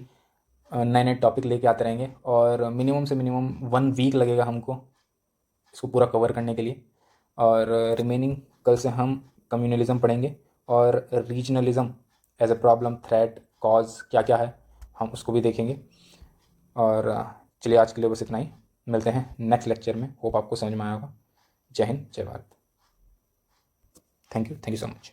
नए नए टॉपिक लेके आते रहेंगे और मिनिमम से मिनिमम 1 वीक लगेगा हमको इसको पूरा कवर करने के लिए। और रिमेनिंग कल से हम कम्युनलिज्म पढ़ेंगे और regionalism as a problem, threat, cause क्या क्या है हम उसको भी देखेंगे। और चलिए आज के लिए बस इतना ही, मिलते हैं नेक्स्ट लेक्चर में। होप आपको समझ में आया होगा। जय हिंद, जय Bharat. Thank you so much.